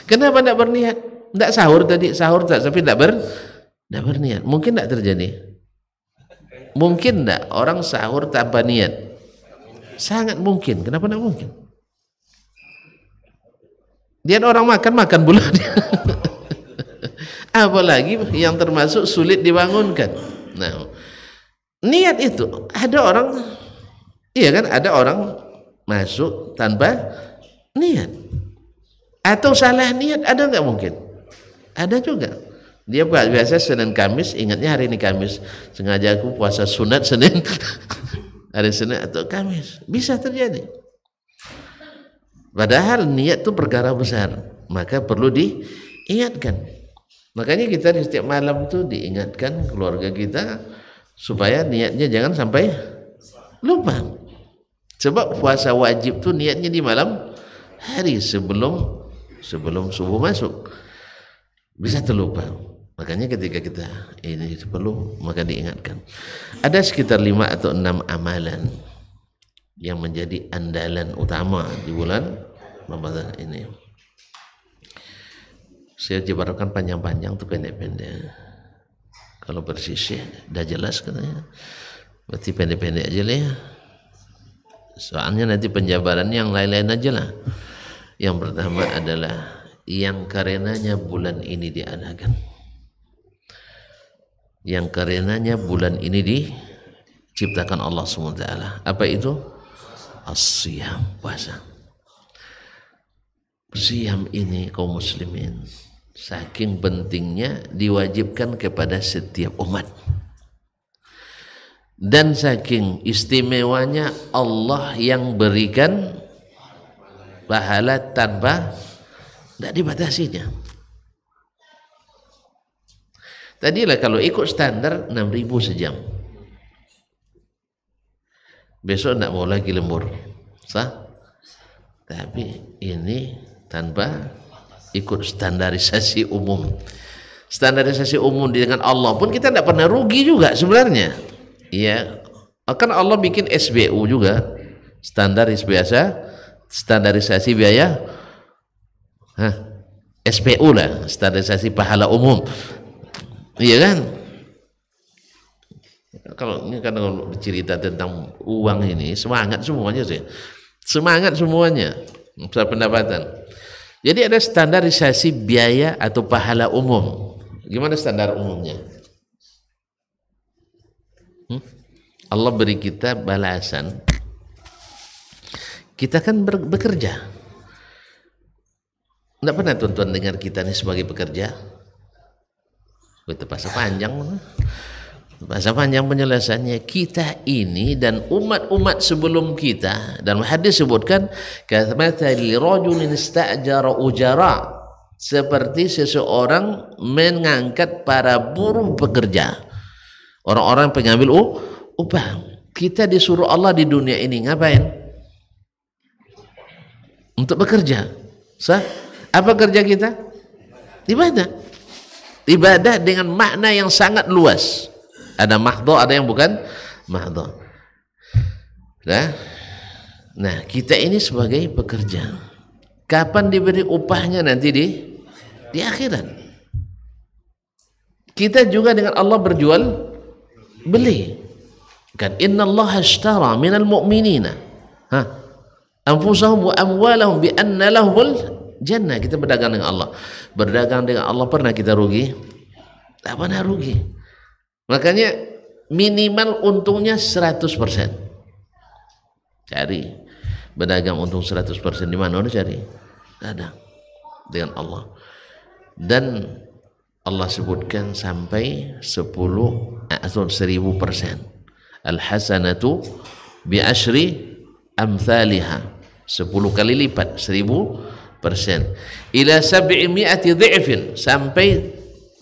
S1: Kenapa enggak berniat? Enggak sahur tadi, tapi enggak berniat. Mungkin enggak terjadi? Mungkin enggak orang sahur tanpa niat? Sangat mungkin. Kenapa enggak mungkin? Dia orang makan bulan. Apalagi yang termasuk sulit dibangunkan. Nah, niat itu ada orang, iya kan, ada orang masuk tanpa niat atau salah niat, ada nggak? Mungkin ada juga. Dia biasa Senin Kamis, ingatnya hari ini Kamis, sengaja aku puasa sunat Senin hari Senin atau Kamis, bisa terjadi. Padahal niat itu perkara besar, maka perlu diingatkan. Makanya kita di setiap malam itu diingatkan keluarga kita supaya niatnya jangan sampai lupa. Sebab puasa wajib tuh niatnya di malam hari sebelum subuh masuk, bisa terlupa. Makanya ketika kita ini perlu, maka diingatkan. Ada sekitar 5 atau 6 amalan yang menjadi andalan utama di bulan Ramadan ini. Saya jabarkan panjang-panjang tuh pendek-pendek. Kalau bersisih dah jelas katanya, berarti pendek-pendek aja lah ya. Soalnya nanti penjabaran yang lain-lain aja lah. Yang pertama adalah yang karenanya bulan ini diadakan, yang karenanya bulan ini diciptakan Allah SWT. Apa itu? As-siyam, puasa. Siyam ini kaum muslimin saking pentingnya diwajibkan kepada setiap umat, dan saking istimewanya Allah yang berikan pahala tanpa tidak dibatasinya. Tadilah kalau ikut standar 6.000 sejam, besok tidak mau lagi lembur, sah. Tapi ini tanpa ikut standarisasi umum. Standarisasi umum dengan Allah pun kita tidak pernah rugi juga sebenarnya. Iya, akan Allah bikin SBU juga, standarisasi biaya, SPU lah, standarisasi pahala umum. Iya kan? Kalau ini kan kalau cerita tentang uang ini semangat semuanya sih, semangat semuanya, pendapatan. Jadi ada standarisasi biaya atau pahala umum. Gimana standar umumnya? Allah beri kita balasan. Kita kan bekerja. Tidak pernah tuan-tuan dengar kita ini sebagai pekerja? Itu bahasa panjang. Bahasa panjang penjelasannya. Kita ini dan umat-umat sebelum kita, dan hadis sebutkan kamathali rajulin ista'jara ujara, seperti seseorang mengangkat para buruh pekerja, orang-orang pengambil upah. Kita disuruh Allah di dunia ini ngapain? Untuk bekerja. Sah? Apa kerja kita? Ibadah. Ibadah dengan makna yang sangat luas. Ada mahdhu, ada yang bukan mahdhu. Nah, kita ini sebagai pekerja. Kapan diberi upahnya? Nanti di akhirat. Kita juga dengan Allah berjual beli. Kan innallaha ashtara minal mu'minina anfusahum wa amwalahum bi anna lahumul jannah. Kita berdagang dengan Allah. Berdagang dengan Allah pernah kita rugi? Tak pernah rugi. Makanya minimal untungnya 100%. Cari berdagang untung 100%, di mana udah cari? Ada dengan Allah. Dan Allah sebutkan sampai 1000%. Al-hasanatu bi asyri amthaliha, 10 kali lipat, 1000%. Ila 700 dhi'fin, sampai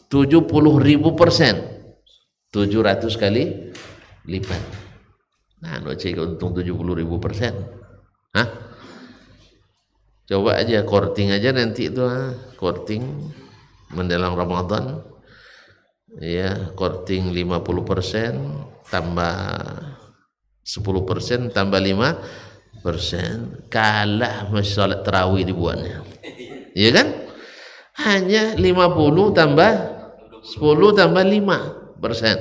S1: 70.000%, 700 kali lipat. Nah, lo cek untung 70.000%. Coba aja korting aja nanti itu, korting menjelang Ramadan. Ya, korting 50% tambah 10% tambah 5%, kalah masalah tarawih dibuatnya. Iya kan? Hanya 50 tambah 10 tambah 5%.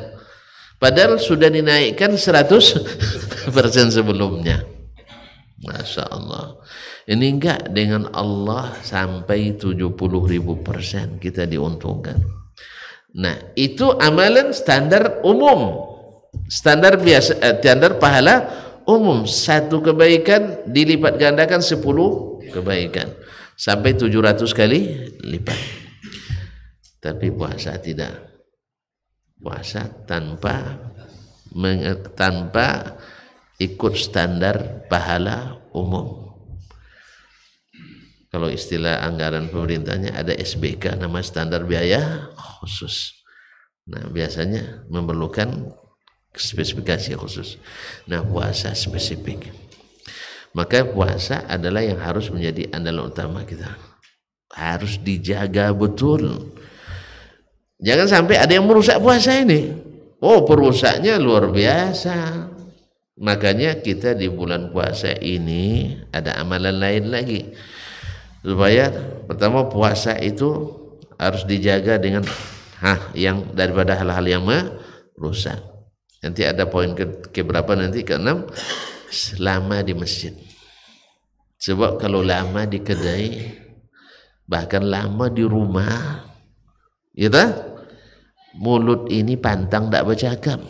S1: Padahal sudah dinaikkan 100% sebelumnya. Masya Allah. Ini enggak, dengan Allah sampai 70.000% kita diuntungkan. Nah, itu amalan standar umum. Standar biasa, standar pahala umum. Satu kebaikan dilipat gandakan 10 kebaikan. Sampai 700 kali lipat. Tapi puasa tidak. Puasa tanpa ikut standar pahala umum. Kalau istilah anggaran pemerintahnya ada SBK, nama standar biaya khusus. Nah, biasanya memerlukan spesifikasi khusus. Nah, puasa spesifik. Maka puasa adalah yang harus menjadi andalan utama kita. Harus dijaga betul. Jangan sampai ada yang merusak puasa ini. Oh, perusaknya luar biasa. Makanya kita di bulan puasa ini ada amalan lain lagi. Supaya pertama puasa itu harus dijaga dengan yang daripada hal-hal yang merusak. Nanti ada poin ke berapa nanti, ke-6, lama di masjid. Sebab kalau lama di kedai, bahkan lama di rumah, gitu, mulut ini pantang tak bercakap.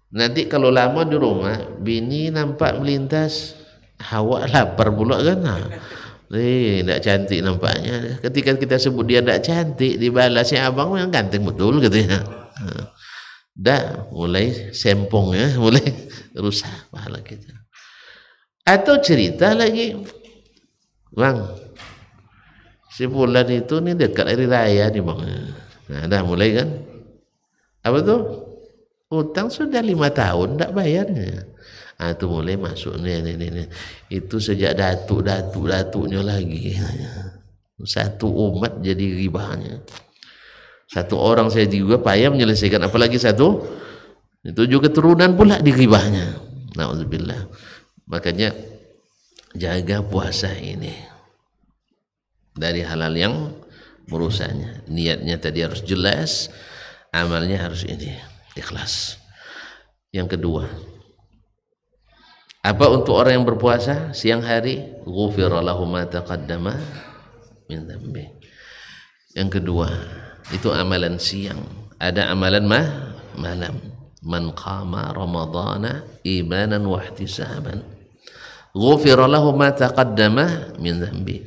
S1: Nanti kalau lama di rumah, bini nampak melintas, awak lapar pula kan. Tak cantik nampaknya. Ketika kita sebut dia tak cantik, dibalasnya abang yang ganteng betul katanya. Dah mulai sempong ya, mulai rusak pahala kita. Atau cerita lagi, bang, si bulan itu nih dekat hari raya nih bang. Nah, dah mulai kan? Apa tuh? Utang sudah 5 tahun tidak bayarnya. Itu mulai masuk nih. Itu sejak datuknya lagi. Satu umat jadi ribahnya. Satu orang saya juga payah menyelesaikan, apalagi satu itu juga keturunan pula di ribahnya. Nauzubillah. Makanya jaga puasa ini dari hal-hal yang merusaknya. Niatnya tadi harus jelas, amalnya harus ini ikhlas. Yang kedua, apa untuk orang yang berpuasa siang hari? Ghufira lahu ma taqaddama min dzambi. Yang kedua, itu amalan siang. Ada amalan malam. Man qama ramadhana imanan wa ihtisaban ghufira lahu ma taqaddama min dzambi.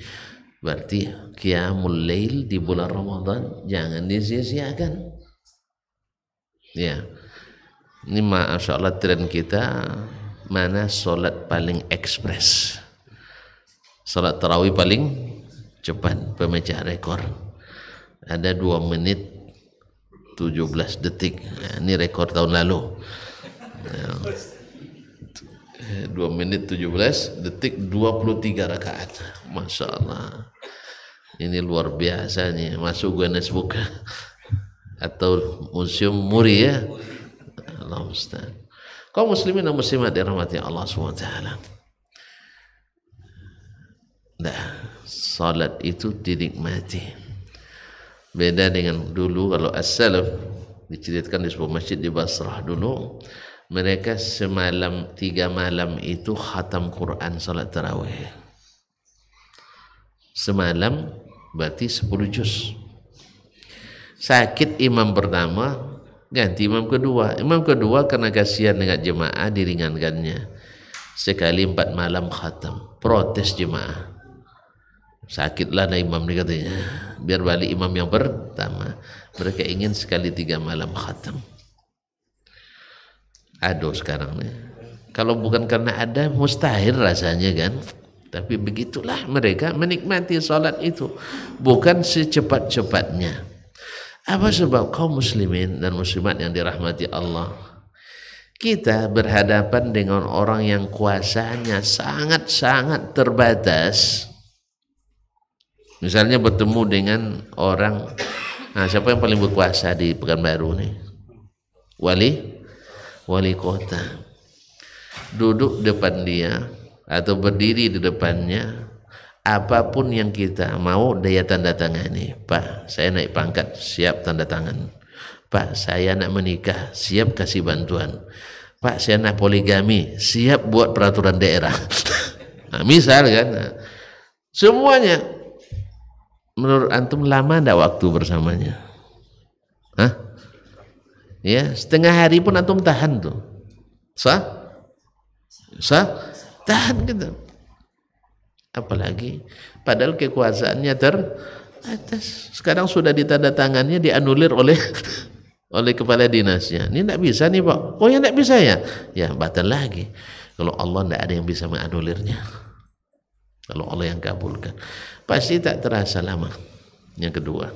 S1: Berarti qiyamul lail di bulan Ramadan jangan disia-siakan. Ya. Ini masya Allah tren kita, mana sholat paling ekspres, sholat tarawih paling cepat, pemecah rekor. Ada 2 menit 17 detik. Nah, ini rekor tahun lalu. 2 menit 17 detik 23 rakaat. Masya Allah. Ini luar biasa nih, masuk Guinness Book atau Museum Muri ya. Allah Ustaz. Kaum muslimin dan muslimat dirahmati Allah SWT. Nah, salat itu dinikmati. Beda dengan dulu kalau as-salaf diceritakan di sebuah masjid di Basrah dulu, mereka semalam 3 malam itu khatam Quran salat tarawih. Semalam berarti 10 juz. Sakit imam pertama, ganti imam kedua. Imam kedua karena kasihan dengan jemaah diringankannya. Sekali 4 malam khatam. Protes jemaah. Sakitlah nah imam ni katanya. Biar balik imam yang pertama. Mereka ingin sekali 3 malam khatam. Aduh sekarang nih. Kalau bukan karena ada mustahil rasanya kan. Tapi begitulah mereka menikmati salat itu. Bukan secepat-cepatnya. Apa sebab kaum muslimin dan muslimat yang dirahmati Allah, kita berhadapan dengan orang yang kuasanya sangat-sangat terbatas. Misalnya bertemu dengan orang, siapa yang paling berkuasa di Pekanbaru nih? Wali kota. Duduk depan dia atau berdiri di depannya, apapun yang kita mau dia tanda tangani. Pak, saya naik pangkat, siap tanda tangan. Pak, saya nak menikah, siap kasih bantuan. Pak, saya nak poligami, siap buat peraturan daerah. Nah, misal kan, semuanya. Menurut antum lama ndak waktu bersamanya? Hah? Ya, setengah hari pun antum tahan tuh. Tahan gitu. Apalagi padahal kekuasaannya teratas. Sekarang sudah ditandatangannya, dianulir oleh kepala dinasnya. Ini tidak bisa nih Pak. Oh ya tidak bisa ya? Ya batal lagi. Kalau Allah tidak ada yang bisa menganulirnya. Kalau Allah yang kabulkan, pasti tak terasa lama. Yang kedua,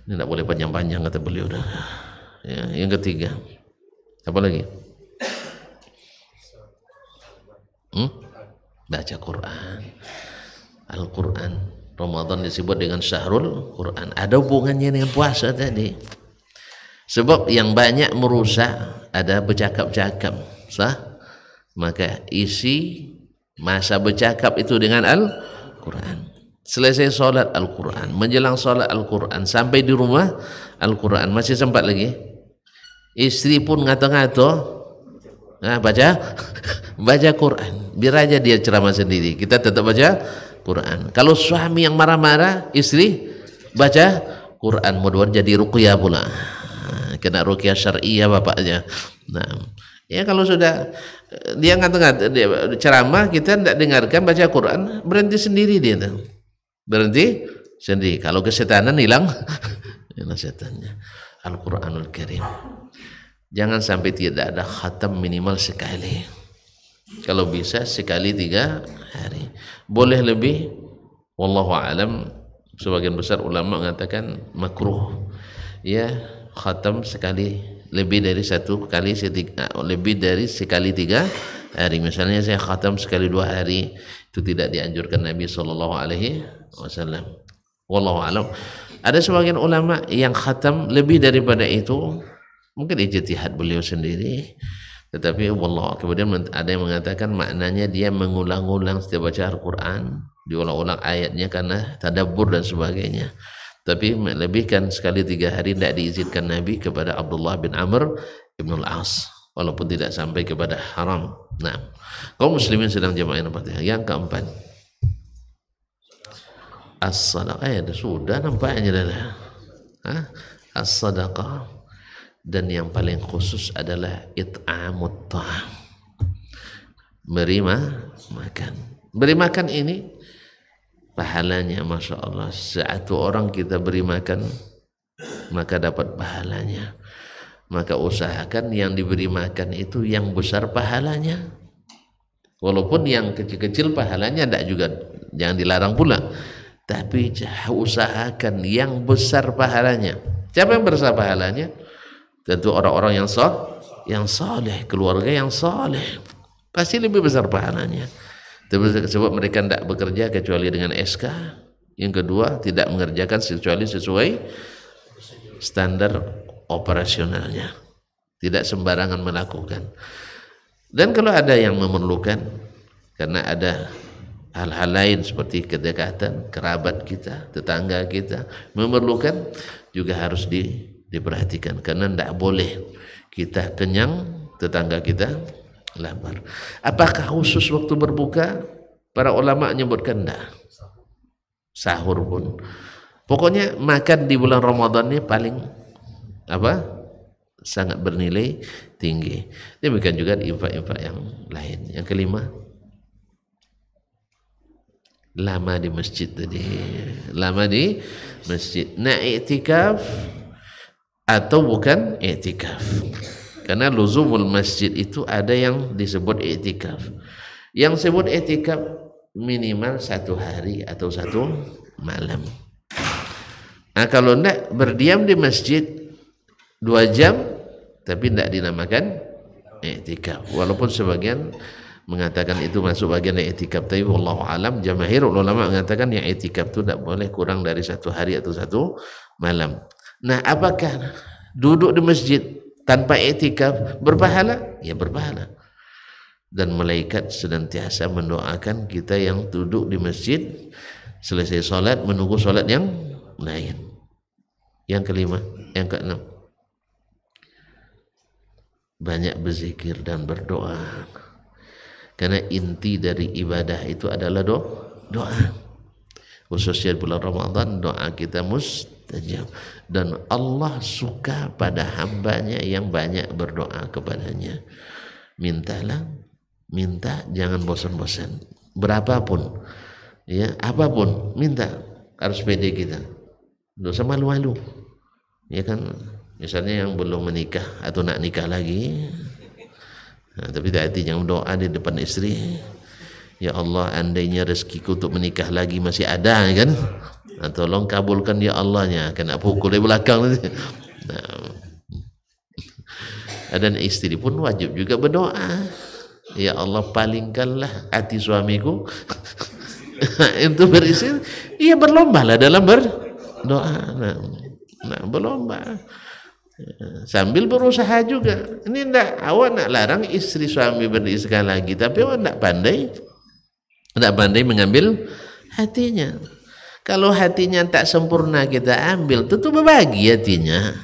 S1: ini tidak boleh panjang-panjang kata beliau dah. Ya, yang ketiga, apa lagi? Baca Quran. Al-Quran. Ramadan disebut dengan syahrul Quran. Ada hubungannya dengan puasa tadi. Sebab yang banyak merusak ada bercakap-cakap. Sah? Maka isi masa bercakap itu dengan Al-Quran. Selesai sholat Al-Quran, menjelang sholat Al-Quran, sampai di rumah Al-Quran. Masih sempat lagi. Istri pun ngato-ngato. Nah, baca Quran. Biar aja dia ceramah sendiri, kita tetap baca Quran. Kalau suami yang marah-marah, istri baca Quran, mudah-mudahan jadi ruqyah pula. Kena ruqyah syar'iyah bapaknya. Nah, ya kalau sudah dia ngato-ngato ceramah, kita tidak dengarkan, baca Quran, berhenti sendiri dia tuh. Berhenti sendiri. Kalau kesetanan hilang, hilang setannya. Al-Quranul Karim. Jangan sampai tidak ada khatam minimal sekali. Kalau bisa sekali 3 hari. Boleh lebih. Wallahu a'lam. Sebagian besar ulama mengatakan makruh. Ya, khatam sekali lebih dari lebih dari sekali 3 hari. Misalnya saya khatam sekali 2 hari, itu tidak dianjurkan Nabi sallallahu alaihi wasallam. Wallahu alam. Ada sebagian ulama yang khatam lebih daripada itu, mungkin ijtihad beliau sendiri, tetapi wallah, kemudian ada yang mengatakan maknanya dia mengulang-ulang setiap baca Al-Quran, diulang-ulang ayatnya karena tadabbur dan sebagainya. Tapi melebihkan sekali 3 hari tidak diizinkan Nabi kepada Abdullah bin Amr ibn al-As, walaupun tidak sampai kepada haram. Nah, kaum muslimin sedang jamaah yang keempat, as-sadaqah. Ya sudah nampaknya dah. As-sadaqah, dan yang paling khusus adalah it'amut ta'am, beri makan. Beri makan ini pahalanya Masya Allah, satu orang kita beri makan maka dapat pahalanya. Maka usahakan yang diberi makan itu yang besar pahalanya, walaupun yang kecil-kecil pahalanya tidak juga, jangan dilarang pula, tapi usahakan yang besar pahalanya. Siapa yang besar pahalanya? Tentu orang-orang yang saleh, keluarga yang saleh, pasti lebih besar pahalanya. Sebab mereka tidak bekerja kecuali dengan SK. Yang kedua, tidak mengerjakan kecuali sesuai standar operasionalnya, tidak sembarangan melakukan. Dan kalau ada yang memerlukan, karena ada hal-hal lain seperti kedekatan kerabat kita, tetangga kita memerlukan, juga harus diperhatikan, karena tidak boleh kita kenyang, tetangga kita lapar. Apakah khusus waktu berbuka? Para ulama menyebutkan tidak, sahur pun. Pokoknya makan di bulan Ramadan ini paling sangat bernilai tinggi. Demikian juga di infak-infak yang lain. Yang kelima, lama di masjid tadi, lama di masjid. Nah, i'tikaf atau bukan i'tikaf? Karena luzumul masjid itu ada yang disebut i'tikaf. Yang disebut i'tikaf minimal 1 hari atau 1 malam. Nah, kalau tidak berdiam di masjid 2 jam, tapi tidak dinamakan i'tikaf. Walaupun sebagian mengatakan itu masuk bagian dari i'tikaf, tapi wallahu alam, jamaahir ulama mengatakan yang i'tikaf itu tidak boleh kurang dari 1 hari atau 1 malam. Nah, apakah duduk di masjid tanpa i'tikaf berpahala? Ya berpahala. Dan malaikat senantiasa mendoakan kita yang duduk di masjid selesai sholat menunggu sholat yang lain. Yang kelima, yang keenam, banyak berzikir dan berdoa. Karena inti dari ibadah itu adalah doa. Khususnya bulan Ramadan, doa kita mustajab, dan Allah suka pada hambanya yang banyak berdoa kepadanya. Minta jangan bosan-bosan, berapapun ya, apapun minta, harus pede kita, tidak usah malu-malu ya kan. Misalnya yang belum menikah atau nak nikah lagi, tapi hati jangan doa di depan istri, ya Allah, andainya rezekiku untuk menikah lagi masih ada kan, nah, tolong kabulkan ya Allahnya, kena pukul di belakang. Nah, dan istri pun wajib juga berdoa, ya Allah, palingkanlah hati suamiku itu berisi. Iya, berlombalah dalam berdoa. Nah, berlomba sambil berusaha juga. Ini enggak, awak nak larang istri suami berizin lagi, tapi awak enggak pandai mengambil hatinya. Kalau hatinya tak sempurna kita ambil, tentu berbagi hatinya.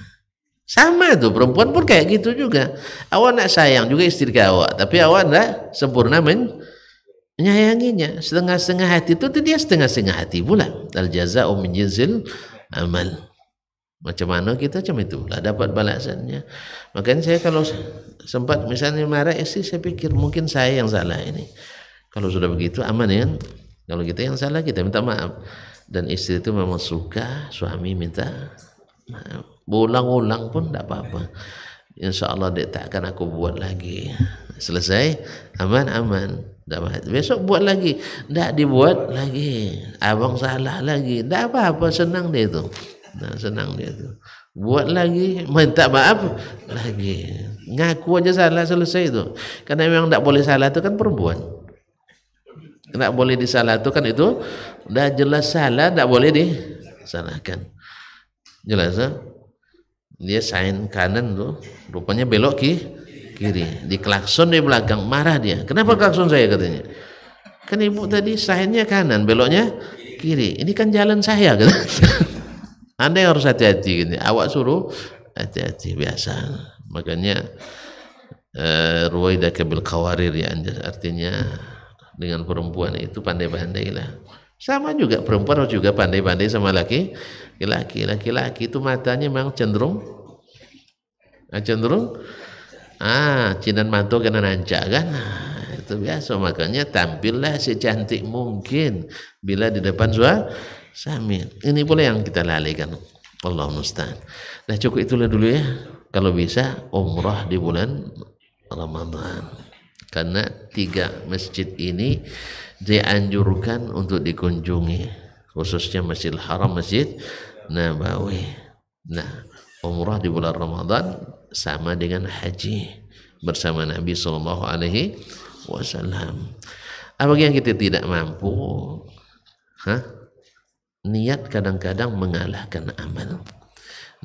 S1: Sama tuh, perempuan pun kayak gitu juga. Awak nak sayang juga istri awak, tapi awak enggak sempurna menyayanginya. Setengah-setengah hati itu dia setengah-setengah hati pula. Al jaza'u min jinsil amal. Macam mana kita macam itu lah dapat balasannya. Makanya saya kalau sempat misalnya marah istri, saya pikir mungkin saya yang salah ini. Kalau sudah begitu aman ya. Kalau kita yang salah, kita minta maaf. Dan istri itu memang suka suami minta maaf. Berulang-ulang pun tidak apa-apa. Insya Allah dia tak akan aku buat lagi. Selesai, aman. Besok buat lagi, tidak dibuat lagi. Abang salah lagi, tidak apa-apa, senang dia itu. Nah, senang dia itu. Buat lagi, minta maaf, lagi. Ngaku aja salah, selesai itu. Karena memang tidak boleh salah itu kan perempuan. Tidak boleh disalah itu kan itu udah jelas salah, tidak boleh disalahkan. Jelas ya? Dia sign kanan tuh, rupanya belok kiri. Di klakson di belakang, marah dia. Kenapa klakson saya katanya? Kan ibu tadi signnya kanan, beloknya kiri. Ini kan jalan saya katanya. Anda yang harus hati-hati gitu. Awak suruh hati-hati biasa. Makanya ruwaidaka bil qawarir ya, artinya dengan perempuan itu pandai-pandailah. Sama juga perempuan harus juga pandai-pandai sama laki-laki. Laki-laki itu matanya memang cenderung cinan mantu kena nancak kan. Itu biasa, makanya tampillah secantik mungkin bila di depan suami. Ini pula yang kita lalaikan. Allah musta'an. Nah cukup itulah dulu ya. Kalau bisa umrah di bulan Ramadan. Karena 3 masjid ini dianjurkan untuk dikunjungi, khususnya Masjidil Haram, Masjid Nabawi. Nah, umrah di bulan Ramadan sama dengan haji bersama Nabi Sallallahu Alaihi Wasallam. Apabila yang kita tidak mampu, niat kadang-kadang mengalahkan amal.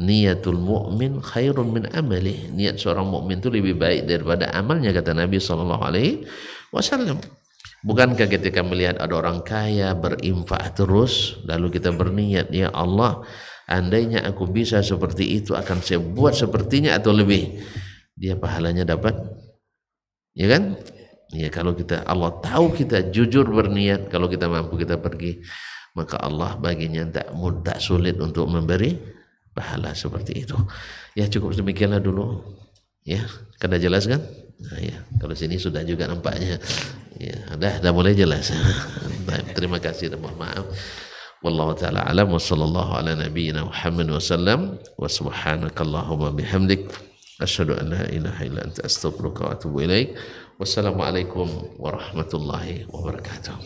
S1: Niatul mu'min khairun min amali. Niat seorang mukmin itu lebih baik daripada amalnya, kata Nabi Sallallahu Alaihi Wasallam. Bukankah ketika melihat ada orang kaya berinfak terus, lalu kita berniat, ya Allah, andainya aku bisa seperti itu, akan saya buat sepertinya atau lebih, dia pahalanya dapat, ya kan? Ya, kalau kita, Allah tahu kita jujur berniat, kalau kita mampu kita pergi, maka Allah baginya tak sulit untuk memberi pahala seperti itu. Ya cukup demikianlah dulu. Ya, kada jelas kan? Nah, ya, kalau sini sudah juga nampaknya. Ya, dah mulai jelas. Baik, terima kasih dan mohon maaf. Wallahu taala alam wa sallallahu ala nabiyyina Muhammad wa sallam wa subhanakallahumma bihamdik asyhadu an la ilaha illa anta astaghfiruka wa atubu ilaik. Wassalamualaikum warahmatullahi wabarakatuh.